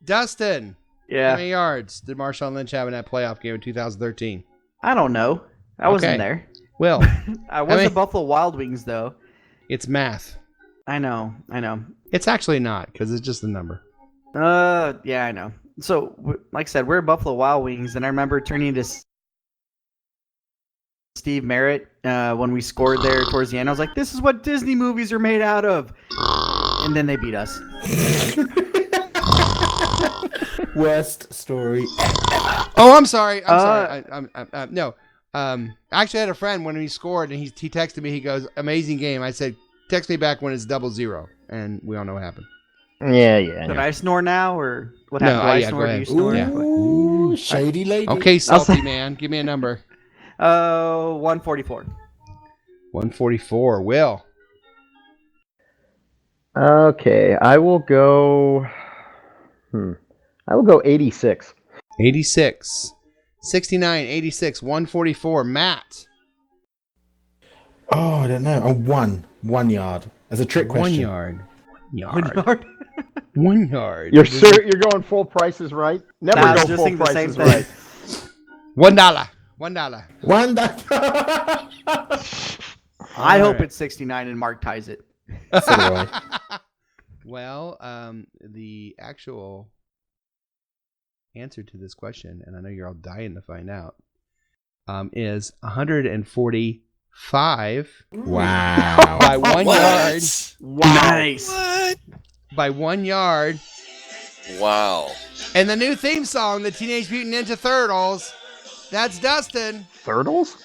Dustin, how Yeah. many yards did Marshawn Lynch have in that playoff game in 2013? I don't know. I wasn't Okay. there. Will, I was many- at Buffalo Wild Wings, though. it's math. I know. It's actually not, because it's just a number. Yeah, I know. So, like I said, we're at Buffalo Wild Wings, and I remember turning to Steve Merritt when we scored there towards the end. I was like, this is what Disney movies are made out of. And then they beat us. Worst story. Oh, I'm sorry. I'm sorry. No. I actually had a friend when he scored, and he texted me. He goes, "Amazing game." I said, "Text me back when it's 0-0," and we all know what happened. Yeah. Did I snore now, or what No, happened? Do I yeah, snore? go Do ahead. you snore? Yeah. Ooh, shady lady. Okay, salty man, give me a number. 144. 144. Will. Okay, I will go. I will go 86. 86. 69, 86, 144. Matt. Oh, I don't know. Oh, 1 yard. As a trick question. 1 yard. 1 yard. You're sure you're going full prices right? Never Nah, I was go just full thinking the prices same thing. right. $1. $1. One. I hope right. it's 69 and Mark ties it. So do I. Well, the actual answer to this question, and I know you're all dying to find out, is 145 Wow. by 1 yard. Nice. What? By 1 yard. Wow. And the new theme song, the Teenage Mutant Ninja Turtles. That's Dustin. Turtles?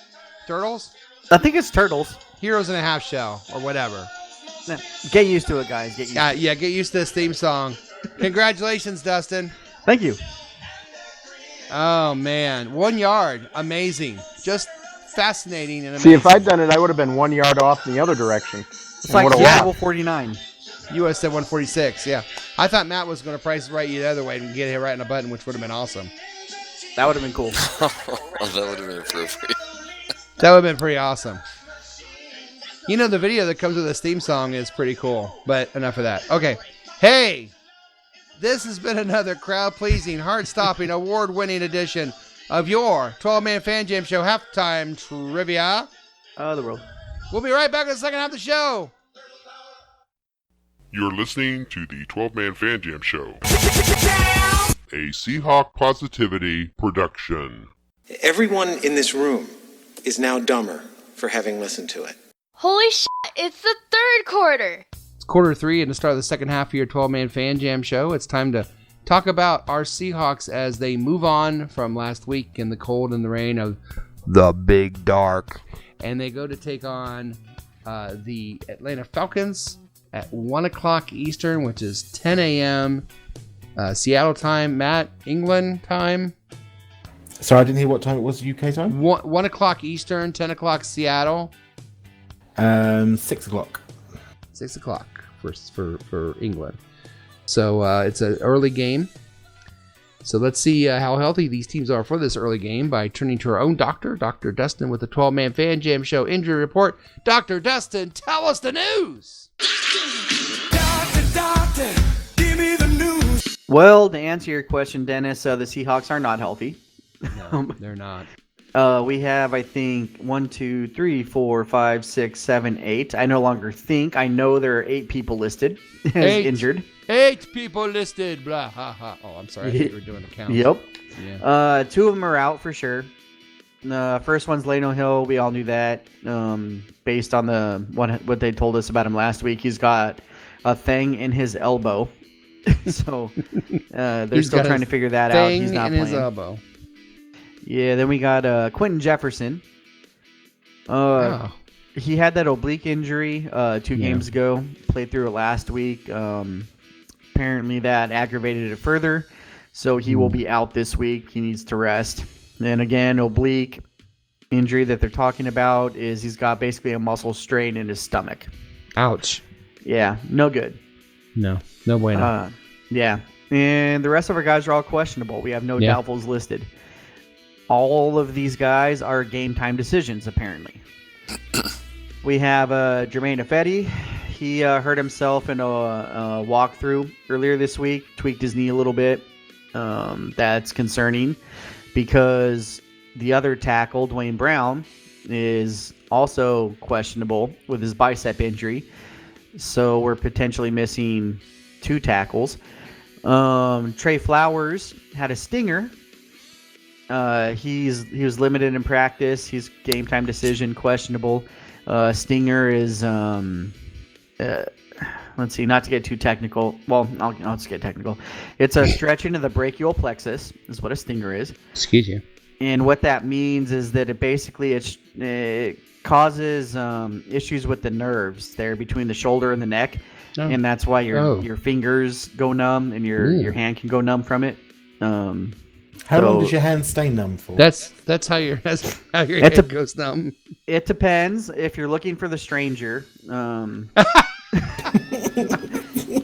Turtles? I think it's Turtles. Heroes in a Half Shell, or whatever. Get used to it, guys. Get used to it. Yeah, get used to this theme song. Congratulations, Dustin. Thank you. Oh, man. 1 yard. Amazing. Just fascinating and amazing. See, if I'd done it, I would have been 1 yard off in the other direction. It's like would've Super Bowl won. 49. You would have said 146, yeah. I thought Matt was going to price right you the other way and get it right in a button, which would have been awesome. That would have been cool. That would have been appropriate. That would have been pretty awesome. You know, the video that comes with this theme song is pretty cool, but enough of that. Okay. Hey, this has been another crowd-pleasing, heart-stopping, award-winning edition of your 12-Man Fan Jam Show Halftime Trivia. The world. We'll be right back in the second half of the show. You're listening to the 12-Man Fan Jam Show, a Seahawk Positivity production. Everyone in this room is now dumber for having listened to it. Holy shit, it's the third quarter. It's quarter 3 and the start of the second half of your 12-Man Fan Jam Show. It's time to talk about our Seahawks as they move on from last week in the cold and the rain of the Big Dark. And they go to take on the Atlanta Falcons at 1 o'clock Eastern, which is 10 a.m. Seattle time. Matt, England time. Sorry, I didn't hear what time it was UK time. 1 o'clock Eastern, 10 o'clock Seattle. 6 o'clock. 6 o'clock for England. So it's an early game. So let's see how healthy these teams are for this early game by turning to our own doctor, Dr. Dustin, with the 12-Man Fan Jam Show injury report. Dr. Dustin, tell us the news. Doctor, give me the news. Well, to answer your question, Dennis, the Seahawks are not healthy. No, they're not. We have, I think, 1, 2, 3, 4, 5, 6, 7, 8. I no longer think. I know there are 8 people listed as 8. injured. 8 people listed. Blah, ha, ha. Oh, I'm sorry. I thought you were doing a count. Yep. Yeah. 2 of them are out for sure. The first one's Leno Hill. We all knew that. Based on what they told us about him last week, he's got a thing in his elbow. So they're still trying to figure that out. He's not in playing. his elbow. Yeah, then we got Quentin Jefferson. He had that oblique injury 2 games ago. Played through it last week. Apparently that aggravated it further. So he will be out this week. He needs to rest. Then again, oblique. injury that they're talking about is he's got basically a muscle strain in his stomach. Ouch. Yeah, no good. No bueno. Yeah. And the rest of our guys are all questionable. We have no doubtfuls listed. All of these guys are game time decisions, apparently. We have Jermaine Ifedi. He hurt himself in a walkthrough earlier this week, tweaked his knee a little bit. That's concerning because the other tackle, Dwayne Brown, is also questionable with his bicep injury. So we're potentially missing 2 tackles. Trey Flowers had a stinger. He was limited in practice. He's game time decision questionable. Stinger is let's see, not to get too technical. Well, I'll just get technical. It's a stretching of the brachial plexus is what a stinger is. Excuse you. And what that means is that it causes issues with the nerves there between the shoulder and the neck. Oh. And that's why your fingers go numb and your hand can go numb from it. How long does your hand stay numb for? That's how your hand goes numb. It depends. If you're looking for the stranger,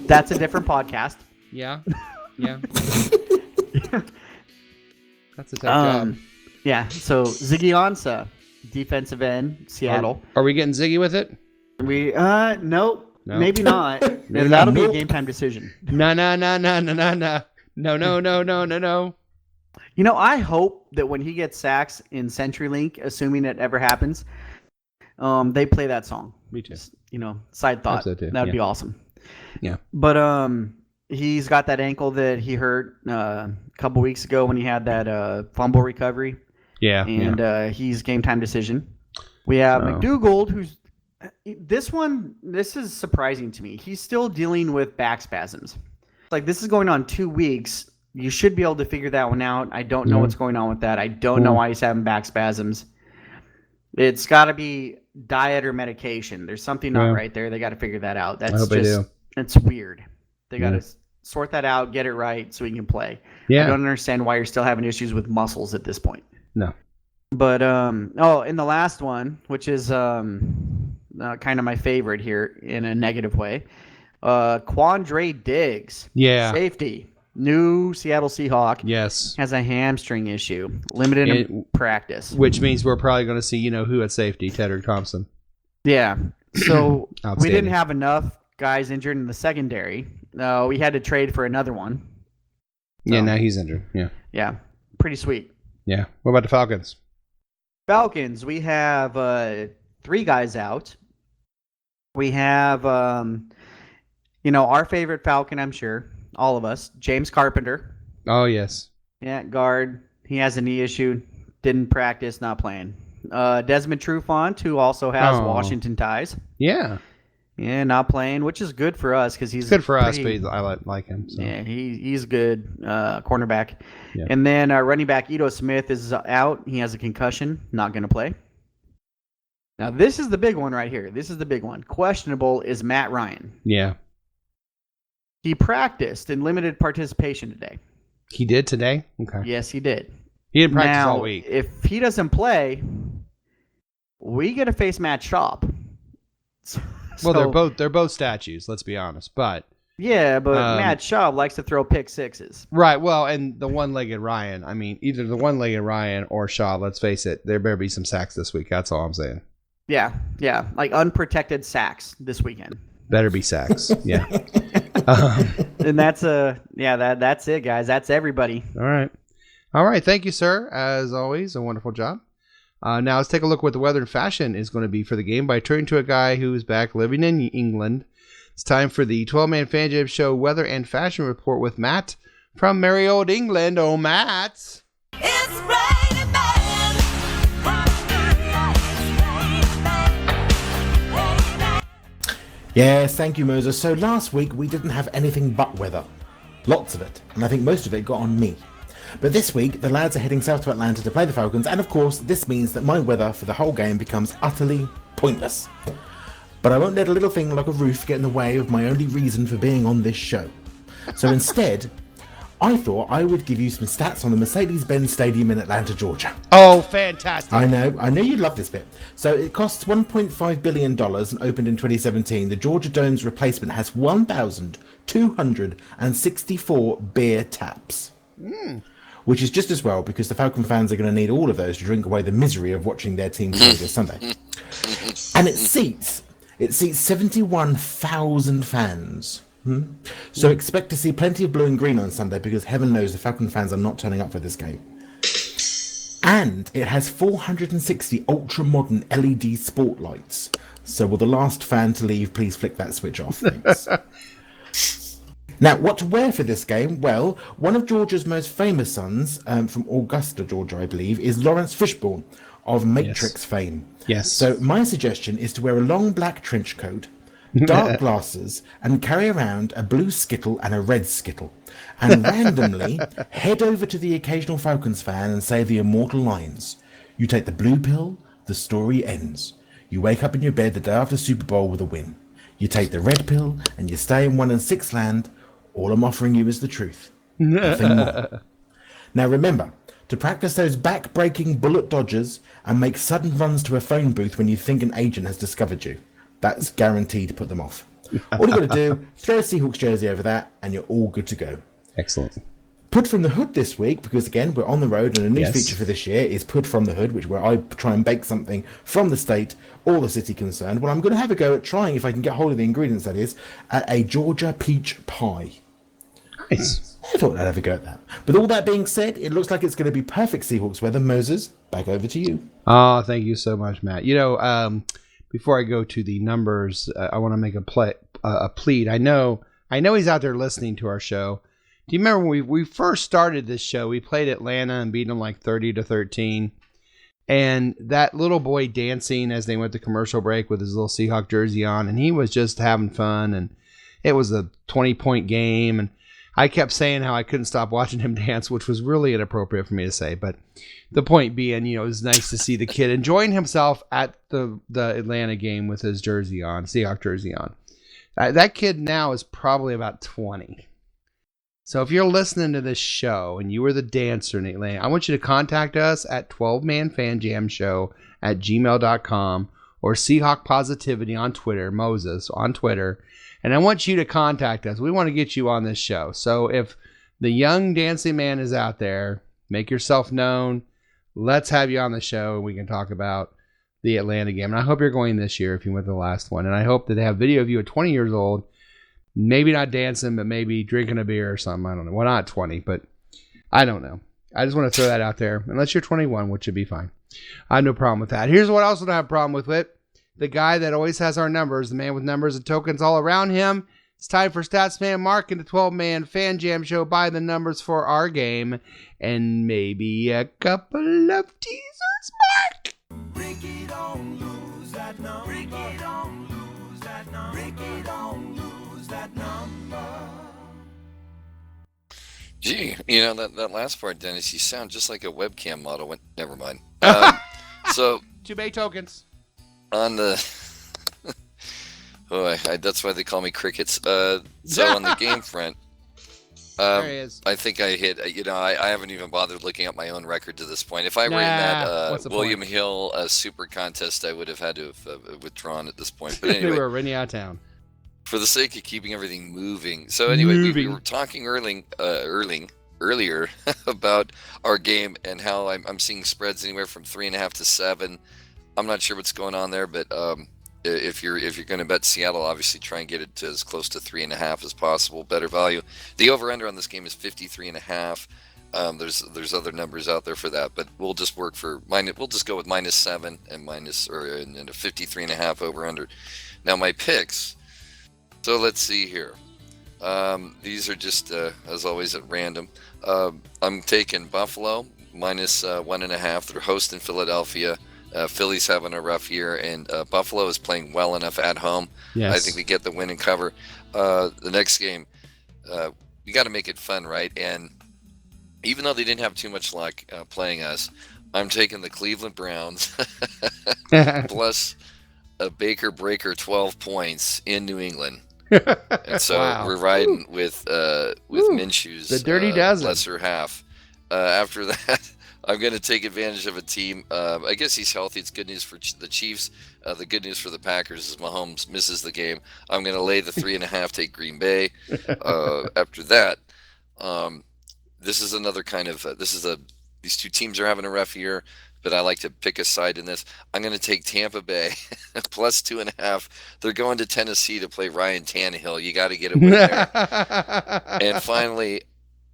that's a different podcast. Yeah. That's a tough job. Yeah. So Ziggy Ansah, defensive end, Seattle. Are we getting Ziggy with it? We nope. No. Maybe not. And that'll be a game time decision. No. You know, I hope that when he gets sacks in CenturyLink, assuming it ever happens, they play that song. Me too. Just, side thought. So that would be awesome. Yeah. But he's got that ankle that he hurt a couple weeks ago when he had that fumble recovery. Yeah. And he's game time decision. We have McDougald, who's this is surprising to me. He's still dealing with back spasms. Like, this is going on 2 weeks. You should be able to figure that one out. I don't know what's going on with that. I don't know why he's having back spasms. It's got to be diet or medication. There's something not right there. They got to figure that out. That's it's weird. They got to sort that out, get it right so he can play. Yeah. I don't understand why you're still having issues with muscles at this point. No. But in the last one, which is kind of my favorite here in a negative way, Quandre Diggs, safety, new Seattle Seahawk, has a hamstring issue, limited in practice, which means we're probably going to see who at safety, Tedrick Thompson. Yeah, so we didn't have enough guys injured in the secondary. We had to trade for another one. So, now he's injured. Yeah, pretty sweet. Yeah. What about the Falcons? Falcons, we have 3 guys out. We have, our favorite Falcon, I'm sure, all of us, James Carpenter. Oh, yes. Yeah, guard. He has a knee issue. Didn't practice, not playing. Desmond Trufant, who also has Washington ties. Yeah. Yeah, not playing, which is good for us because he's good for us, but I like him. So. Yeah, he's good cornerback. Yeah. And then running back Ito Smith is out. He has a concussion, not going to play. Now, this is the big one right here. This is the big one. Questionable is Matt Ryan. Yeah. He practiced in limited participation today. He did today? Okay. Yes, he did. He didn't practice all week. If he doesn't play, we get to face Matt Schaub. Well, they're both statues, let's be honest. But yeah, but Matt Schaub likes to throw pick sixes. Right. Well, and the one-legged Ryan. I mean, either the one-legged Ryan or Schaub. Let's face it, there better be some sacks this week. That's all I'm saying. Yeah, like unprotected sacks this weekend. Better be sacks. Yeah. And that's that's it, guys. That's everybody. All right. Thank you, sir. As always, a wonderful job. Now let's take a look at what the weather and fashion is going to be for the game by turning to a guy who is back living in England. It's time for the 12-Man Fan Jam Show weather and fashion report with Matt from merry old England. Oh, Matt. It's raining man. Yes, thank you, Moses. So last week we didn't have anything but weather. Lots of it. And I think most of it got on me. But this week, the lads are heading south to Atlanta to play the Falcons, and of course, this means that my weather for the whole game becomes utterly pointless. But I won't let a little thing like a roof get in the way of my only reason for being on this show. So instead, I thought I would give you some stats on the Mercedes-Benz Stadium in Atlanta, Georgia. Oh, fantastic. I know you'd love this bit. So it costs $1.5 billion and opened in 2017. The Georgia Dome's replacement has 1,264 beer taps. Which is just as well, because the Falcon fans are going to need all of those to drink away the misery of watching their team play this Sunday. And it seats 71,000 fans. So expect to see plenty of blue and green on Sunday, because heaven knows the Falcon fans are not turning up for this game. And it has 460 ultra-modern LED spotlights. So will the last fan to leave please flick that switch off? Thanks. Now, what to wear for this game? Well, one of Georgia's most famous sons, from Augusta, Georgia, I believe, is Lawrence Fishburne of Matrix fame. Yes. So my suggestion is to wear a long black trench coat, dark glasses, and carry around a blue Skittle and a red Skittle. And randomly head over to the occasional Falcons fan and say the immortal lines. You take the blue pill, the story ends. You wake up in your bed the day after Super Bowl with a win. You take the red pill and you stay in 1-6 land. All I'm offering you is the truth. Nothing more. Now remember, to practice those back-breaking bullet dodgers and make sudden runs to a phone booth when you think an agent has discovered you. That's guaranteed to put them off. All you got to do, throw a Seahawks jersey over that, and you're all good to go. Excellent. Put from the hood this week, because again, we're on the road, and a new feature for this year is Put from the Hood, which where I try and bake something from the state or the city concerned. Well, I'm going to have a go at trying, if I can get hold of the ingredients, that is, at a Georgia peach pie. Nice. I thought I'd have a go at that. With all that being said, it looks like it's going to be perfect Seahawks weather. Moses, back over to you. Oh, thank you so much, Matt. You know, before I go to the numbers, I want to make a plead. I know he's out there listening to our show. Do you remember when we first started this show? We played Atlanta and beat them like 30-13. And that little boy dancing as they went to commercial break with his little Seahawk jersey on, and he was just having fun. And it was a 20-point game, and I kept saying how I couldn't stop watching him dance, which was really inappropriate for me to say. But the point being, you know, it was nice to see the kid enjoying himself at the Atlanta game with his jersey on, Seahawk jersey on. That kid now is probably about 20. So if you're listening to this show and you were the dancer in Atlanta, I want you to contact us at 12manfanjamshow@gmail.com or Seahawk Positivity on Twitter, Moses on Twitter. And I want you to contact us. We want to get you on this show. So if the young dancing man is out there, make yourself known. Let's have you on the show and we can talk about the Atlanta game. And I hope you're going this year if you went to the last one. And I hope that they have video of you at 20 years old, maybe not dancing, but maybe drinking a beer or something. I don't know. Well, not 20, but I don't know. I just want to throw that out there. Unless you're 21, which should be fine. I have no problem with that. Here's what I also don't have a problem with it. The guy that always has our numbers, the man with numbers and tokens all around him. It's time for Statsman Mark and the 12-man Fan Jam Show by the numbers for our game. And maybe a couple of teasers, Mark. Ricky don't lose that number. Ricky don't lose that number. Ricky don't lose that number. Gee, you know, that last part, Dennis, you sound just like a webcam model. Never mind. So 2 Bay tokens. On the that's why they call me crickets. So on the game front, there he is. I think I hit. You know, I haven't even bothered looking up my own record to this point. If I ran that William Hill super contest, I would have had to have withdrawn at this point. But anyway, we were running out of town. For the sake of keeping everything moving. So anyway, we were talking earlier about our game and how I'm seeing spreads anywhere from 3.5 to 7. I'm not sure what's going on there, but if you're going to bet Seattle, obviously try and get it to as close to 3.5 as possible. Better value. The over/under on this game is 53.5. There's other numbers out there for that, but we'll just work for we'll just go with -7 and a 53.5 over/under. Now my picks. So let's see here. These are just as always at random. I'm taking Buffalo -1.5. They're hosting Philadelphia. Philly's having a rough year, and Buffalo is playing well enough at home. Yes. I think we get the win and cover. The next game, we got to make it fun, right? And even though they didn't have too much luck playing us, I'm taking the Cleveland Browns plus a Baker Breaker 12 points in New England. And so Wow. we're riding with Minshew's the dirty dozen. lesser half. After that, I'm going to take advantage of a team. I guess he's healthy. It's good news for the Chiefs. The good news for the Packers is Mahomes misses the game. I'm going to lay the 3.5, take Green Bay. After that, this is another kind of these two teams are having a rough year, but I like to pick a side in this. I'm going to take Tampa Bay plus 2.5. They're going to Tennessee to play Ryan Tannehill. You got to get a win there. And finally,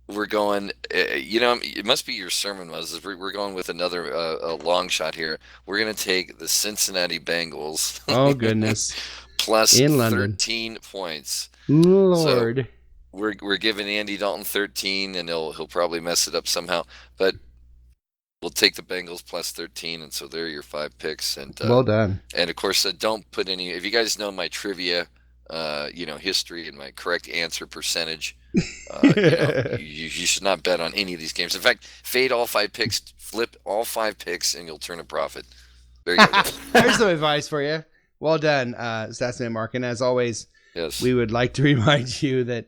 we're going, it must be your sermon, Moses. We're going with another a long shot here. We're going to take the Cincinnati Bengals. Oh, goodness. Plus In London. 13 points. Lord. So we're giving Andy Dalton 13, and he'll probably mess it up somehow. But we'll take the Bengals plus 13, and so there are your 5 picks. And Well done. And of course, don't put any. If you guys know my trivia, history and my correct answer percentage, you should not bet on any of these games. In fact, fade all 5 picks, flip all 5 picks, and you'll turn a profit. There you go. There's some advice for you. Well done, Statsman Mark. And as always, yes, we would like to remind you that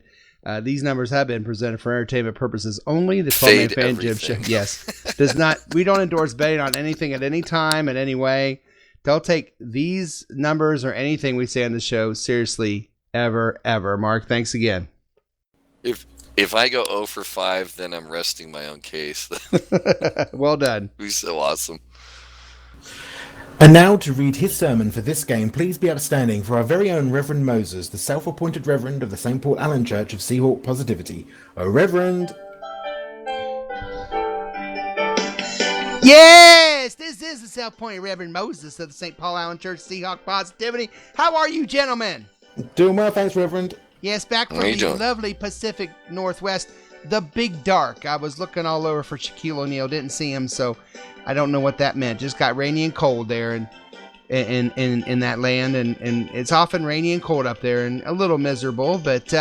these numbers have been presented for entertainment purposes only. The 12-Man Fan Gym Show, yes, does not. We don't endorse betting on anything at any time in any way. Don't take these numbers or anything we say on the show seriously, ever, ever. Mark, thanks again. If I go 0 for 5, then I'm resting my own case. Well done. It'd be so awesome. And now to read his sermon for this game, please be upstanding for our very own Reverend Moses, the self-appointed Reverend of the St. Paul Allen Church of Seahawk Positivity. Oh, Reverend. Yes, this is the self-appointed Reverend Moses of the St. Paul Allen Church Seahawk Positivity. How are you, gentlemen? Doing well, thanks, Reverend. Yes, back from the lovely Pacific Northwest, the Big Dark. I was looking all over for Shaquille O'Neal, didn't see him, so I don't know what that meant. Just got rainy and cold there in that land, and it's often rainy and cold up there and a little miserable, but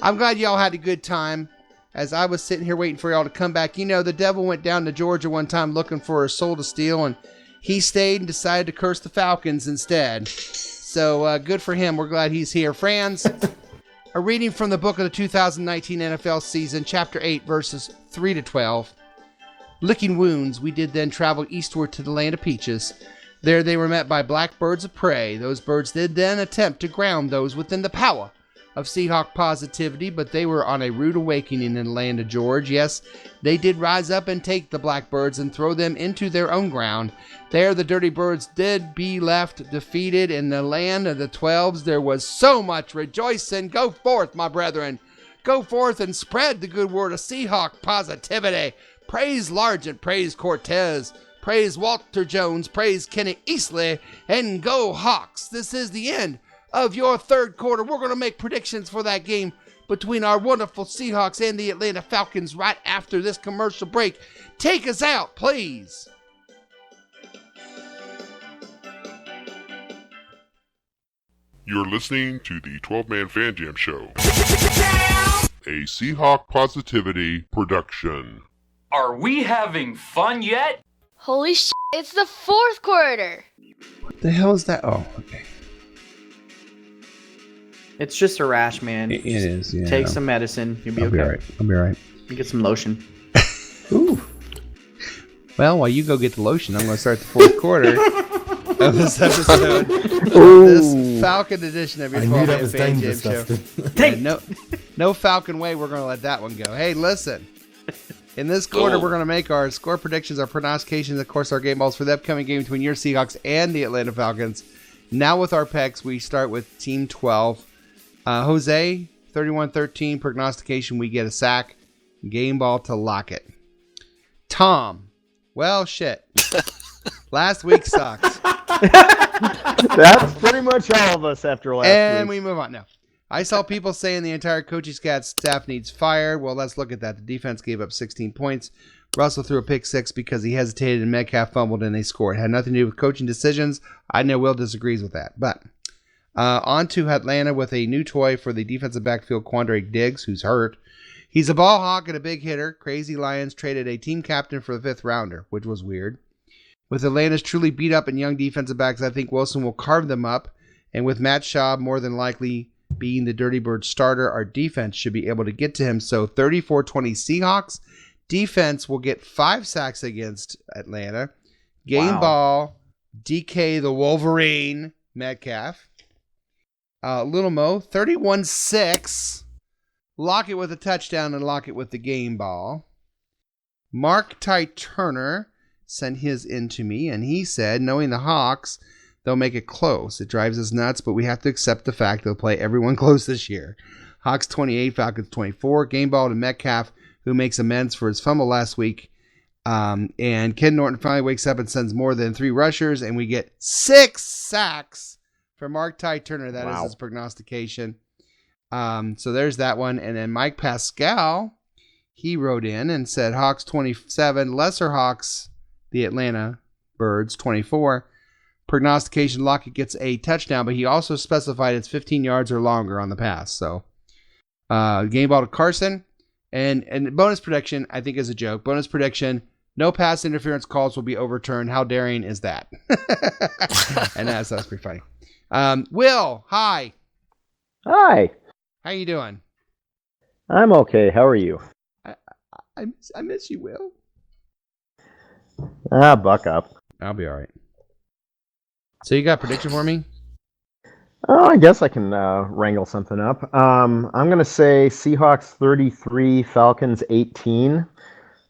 I'm glad y'all had a good time. As I was sitting here waiting for y'all to come back, the devil went down to Georgia one time looking for a soul to steal, and he stayed and decided to curse the Falcons instead. So good for him. We're glad he's here. Franz, a reading from the book of the 2019 NFL season, chapter 8, verses 3 to 12. Licking wounds, we did then travel eastward to the land of peaches. There they were met by black birds of prey. Those birds did then attempt to ground those within the power of Seahawk Positivity, but they were on a rude awakening in the land of George. Yes, they did rise up and take the blackbirds and throw them into their own ground. There the dirty birds did be left defeated. In the land of the 12s there was so much rejoicing. Go forth, my brethren. Go forth and spread the good word of Seahawk Positivity. Praise Largent, praise Cortez, praise Walter Jones, praise Kenny Eastley, and go Hawks. This is the end of your third quarter. We're going to make predictions for that game between our wonderful Seahawks and the Atlanta Falcons right after this commercial break. Take us out, please. You're listening to the 12-Man Fan Jam Show, a Seahawk Positivity production. Are we having fun yet? Holy shit, it's the fourth quarter. What the hell is that? Oh, okay. It's just a rash, man. It is, yeah. Take some medicine. You'll be okay. I'll be all right. You get some lotion. Ooh. Well, while you go get the lotion, I'm going to start the fourth quarter of this episode of this Falcon edition of your 12-Man Fan Jam Show. No Falcon way. We're going to let that one go. Hey, listen. In this quarter, we're going to make our score predictions, our prognostications, of course, our game balls for the upcoming game between your Seahawks and the Atlanta Falcons. Now with our picks, we start with Team 12. Jose, 31-13, prognostication, we get a sack. Game ball to Lockett. Tom, well, shit. Last week sucks. That's pretty much all of us after last week. And we move on. No. I saw people saying the entire coaching staff needs fired. Well, let's look at that. The defense gave up 16 points. Russell threw a pick six because he hesitated and Metcalf fumbled and they scored. It had nothing to do with coaching decisions. I know Will disagrees with that. But on to Atlanta with a new toy for the defensive backfield, Quandre Diggs, who's hurt. He's a ball hawk and a big hitter. Crazy Lions traded a team captain for the 5th rounder, which was weird. With Atlanta's truly beat up and young defensive backs, I think Wilson will carve them up. And with Matt Schaub more than likely being the Dirty Bird starter, our defense should be able to get to him. So 34-20 Seahawks. Defense will get 5 sacks against Atlanta. Game ball, DK the Wolverine, Metcalf. Little Mo, 31-6. Lockett with a touchdown and Lockett with the game ball. Mark Ty Turner sent his in to me, and he said, knowing the Hawks, they'll make it close. It drives us nuts, but we have to accept the fact they'll play everyone close this year. Hawks 28, Falcons 24. Game ball to Metcalf, who makes amends for his fumble last week. And Ken Norton finally wakes up and sends more than 3 rushers, and we get 6 sacks for Mark Ty Turner. That is his prognostication. So there's that one. And then Mike Pascal, he wrote in and said Hawks 27, Lesser Hawks, the Atlanta Birds 24. Prognostication, Lockett gets a touchdown, but he also specified it's 15 yards or longer on the pass. So game ball to Carson. And bonus prediction, I think, is a joke. Bonus prediction, no pass interference calls will be overturned. How daring is that? And that's pretty funny. Will, hi. Hi. How you doing? I'm okay. How are you? I miss you, Will. Buck up. I'll be all right. So you got a prediction for me? Oh, I guess I can wrangle something up. I'm going to say Seahawks 33, Falcons 18.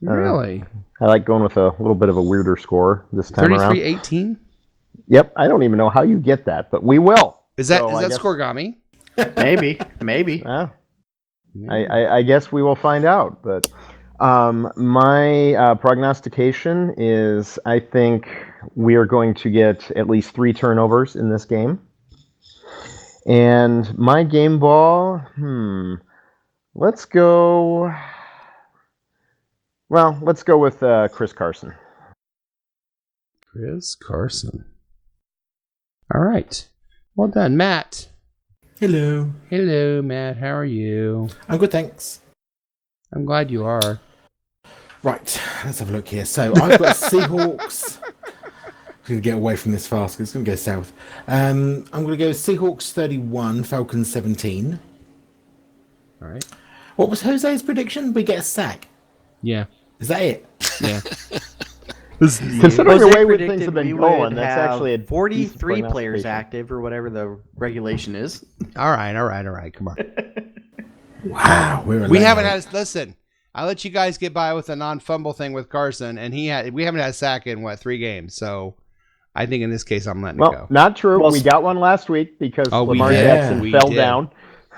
Really? I like going with a little bit of a weirder score this time around. 33-18? Yep. I don't even know how you get that, but we will. Is that Scorigami? Maybe. I guess we will find out. But my prognostication is I think we are going to get at least 3 turnovers in this game. And my game ball, let's go. Well, let's go with Chris Carson. Chris Carson. All right. Well done, Matt. Hello. Hello, Matt. How are you? I'm good, thanks. I'm glad you are. Right, let's have a look here. So I've got Seahawks. I'm going to get away from this fast because it's going to go south. I'm going to go Seahawks 31, Falcons 17. All right. What was Jose's prediction? We get a sack. Yeah. Is that it? Yeah. Considering the way things have been going, that's actually a 43 players active or whatever the regulation is. All right. Come on. Wow. We haven't had... Listen, I let you guys get by with a non-fumble thing with Carson, and we haven't had a sack in, 3 games, so... I think in this case, I'm letting it go. Not true. We got one last week because Lamar Jackson fell down.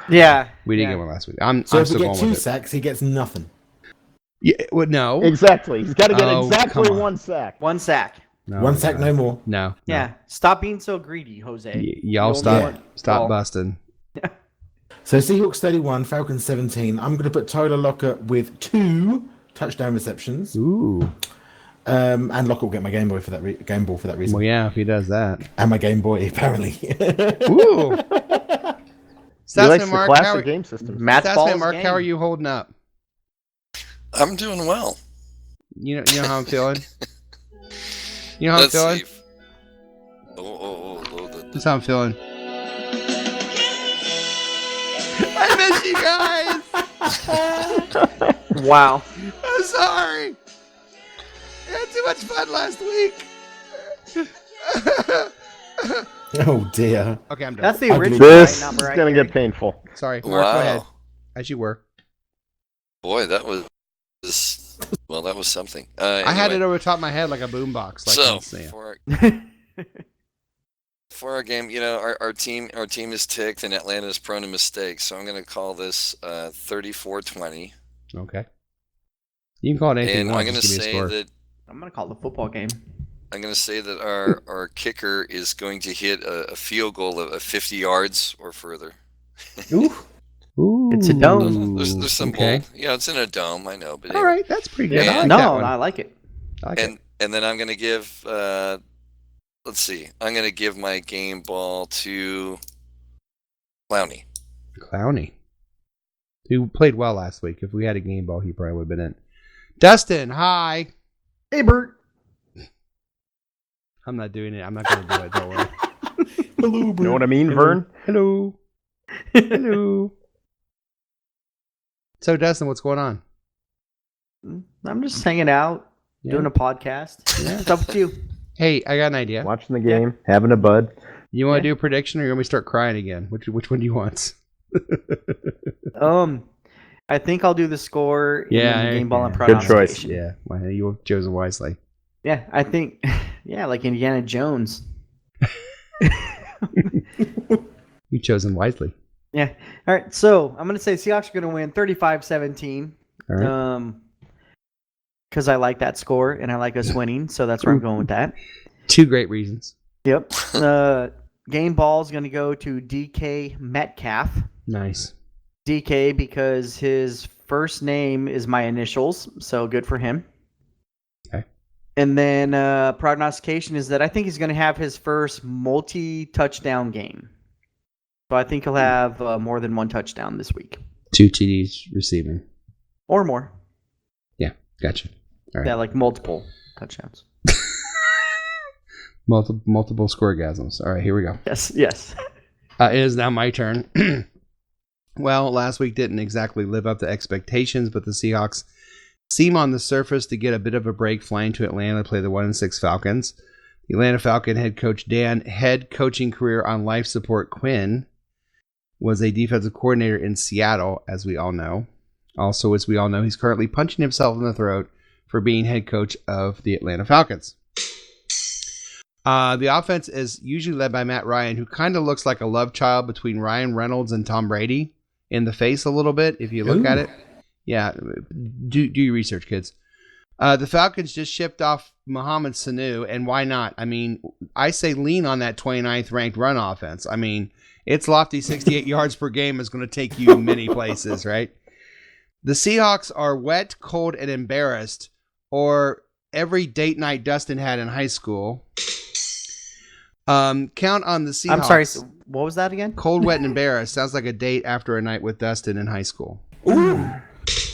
Yeah. We did get one last week. So if we get 2 sacks, he gets nothing. Yeah, well, no. Exactly. He's got to get exactly 1 sack. 1 sack. No, 1 sack, no more. No. Yeah. Stop being so greedy, Jose. Y'all stop busting. So Seahawks 31, Falcons 17. I'm going to put Tyler Lockett with 2 touchdown receptions. Ooh. And Lockett will get my Game Boy for that game ball for that reason. Well, yeah, if he does that. And my Game Boy, apparently. Ooh. Stats Mark, classic game system. Stats Mark, how are you holding up? I'm doing well. You know how I'm feeling? You know how I'm feeling? That's how I'm feeling. I miss you guys! Wow. I'm sorry. I had too much fun last week. Oh dear. Okay, I'm done. That's the original This number. is going to get painful. Sorry. Mark, Wow. go ahead. As you were. Boy, that was something. I had it over the top of my head like a boombox. For our game, our team is ticked and Atlanta is prone to mistakes. So I'm going to call this 34-20. Okay. You can call it anything. And I'm going to say that I'm going to call it the football game. I'm going to say that our kicker is going to hit a field goal of 50 yards or further. Ooh. It's a dome. There's some bull. Yeah, it's in a dome. I know, but all right, that's pretty good. I like it. And then I'm going to give. Let's see. I'm going to give my game ball to Clowney. Who played well last week. If we had a game ball, he probably would have been in. Dustin, hi. Hey, Bert. I'm not doing it. I'm not going to do it. Don't worry. Hello, Bert. You know what I mean, Vern? Hello. Hello. So, Dustin, what's going on? I'm just hanging out, doing a podcast. Yeah. What's up with you? Hey, I got an idea. Watching the game, having a bud. You want to do a prediction, or you want me to start crying again? Which one do you want? I think I'll do the score in the game ball and Good pronunciation. choice. Yeah, well, you have chosen wisely. Yeah, I think, like Indiana Jones. You've chosen wisely. Yeah. All right, so I'm going to say Seahawks are going to win 35-17. All right. Because I like that score, and I like us winning, so that's where I'm going with that. Two great reasons. Yep. Game ball is going to go to DK Metcalf. Nice. DK because his first name is my initials, so good for him. Okay. And then prognostication is that I think he's going to have his first multi-touchdown game. So I think he'll have more than one touchdown this week. 2 TDs receiving. Or more. Yeah, gotcha. All right. Yeah, like multiple touchdowns. Multiple scoregasms. All right, here we go. Yes. It is now my turn. Well, last week didn't exactly live up to expectations, but the Seahawks seem on the surface to get a bit of a break flying to Atlanta to play the 1-6 Falcons. The Atlanta Falcon head coach Dan, head coaching career on life support Quinn, was a defensive coordinator in Seattle, as we all know. Also, as we all know, he's currently punching himself in the throat for being head coach of the Atlanta Falcons. The offense is usually led by Matt Ryan, who kind of looks like a love child between Ryan Reynolds and Tom Brady in the face a little bit, if you look at it. Yeah, do your research, kids. The Falcons just shipped off Mohamed Sanu, and why not? I mean, I say lean on that 29th ranked run offense. I mean, its lofty 68 yards per game is going to take you many places, right? The Seahawks are wet, cold, and embarrassed, or every date night Dustin had in high school. Count on the Seahawks. I'm sorry, what was that again? Cold, wet, and embarrassed. Sounds like a date after a night with Dustin in high school. Ooh,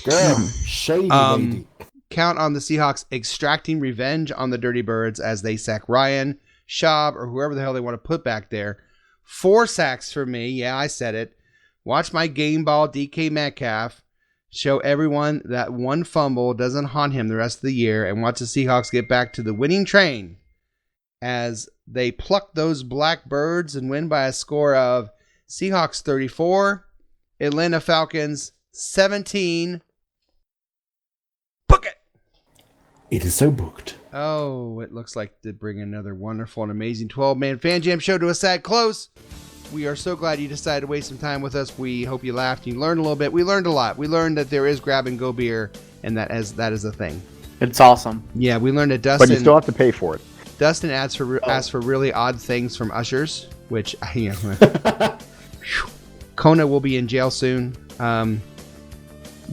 damn, shady lady. Count on the Seahawks extracting revenge on the Dirty Birds as they sack Ryan, Schaub, or whoever the hell they want to put back there. 4 sacks for me. Yeah, I said it. Watch my game ball, DK Metcalf. Show everyone that one fumble doesn't haunt him the rest of the year, and watch the Seahawks get back to the winning train as they pluck those black birds and win by a score of Seahawks 34, Atlanta Falcons 17. Book it! It is so booked. Oh, it looks like to bring another wonderful and amazing 12-man Fan Jam show to a sad close. We are so glad you decided to waste some time with us. We hope you laughed. You learned a little bit. We learned a lot. We learned that there is grab-and-go beer, and that is a thing. It's awesome. Yeah, we learned that Dustin... But you still have to pay for it. Dustin asks for really odd things from ushers, which, you know... Kona will be in jail soon.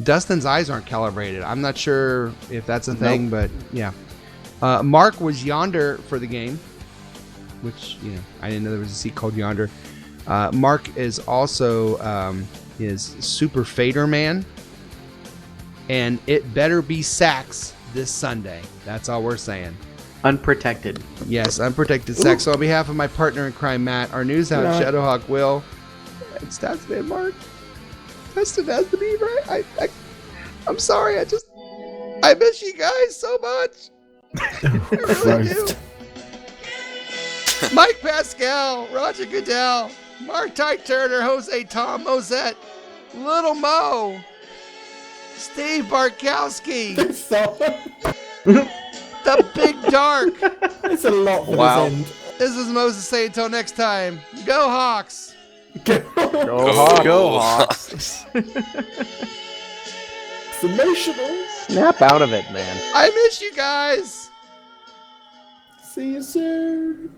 Dustin's eyes aren't calibrated. I'm not sure if that's a thing, but yeah. Mark was yonder for the game, which, you know, I didn't know there was a seat called yonder. Mark is also is Super Fader Man, and it better be sacks this Sunday. That's all we're saying. Unprotected. Yes, unprotected sacks. So on behalf of my partner in crime, Matt, our news hound, Shadowhawk, Will, and Statsman Mark, Dustin has to be right. I'm sorry. I miss you guys so much. I really do. Mike Pascal, Roger Goodell, Mark Ty Turner, Jose Tom Mosette, Little Mo, Steve Barkowski, the Big Dark. It's a lot for this end. This is Moses saying until next time, go Hawks. Go Hawks. Go Hawks. It's emotional. Snap out of it, man. I miss you guys. See you soon.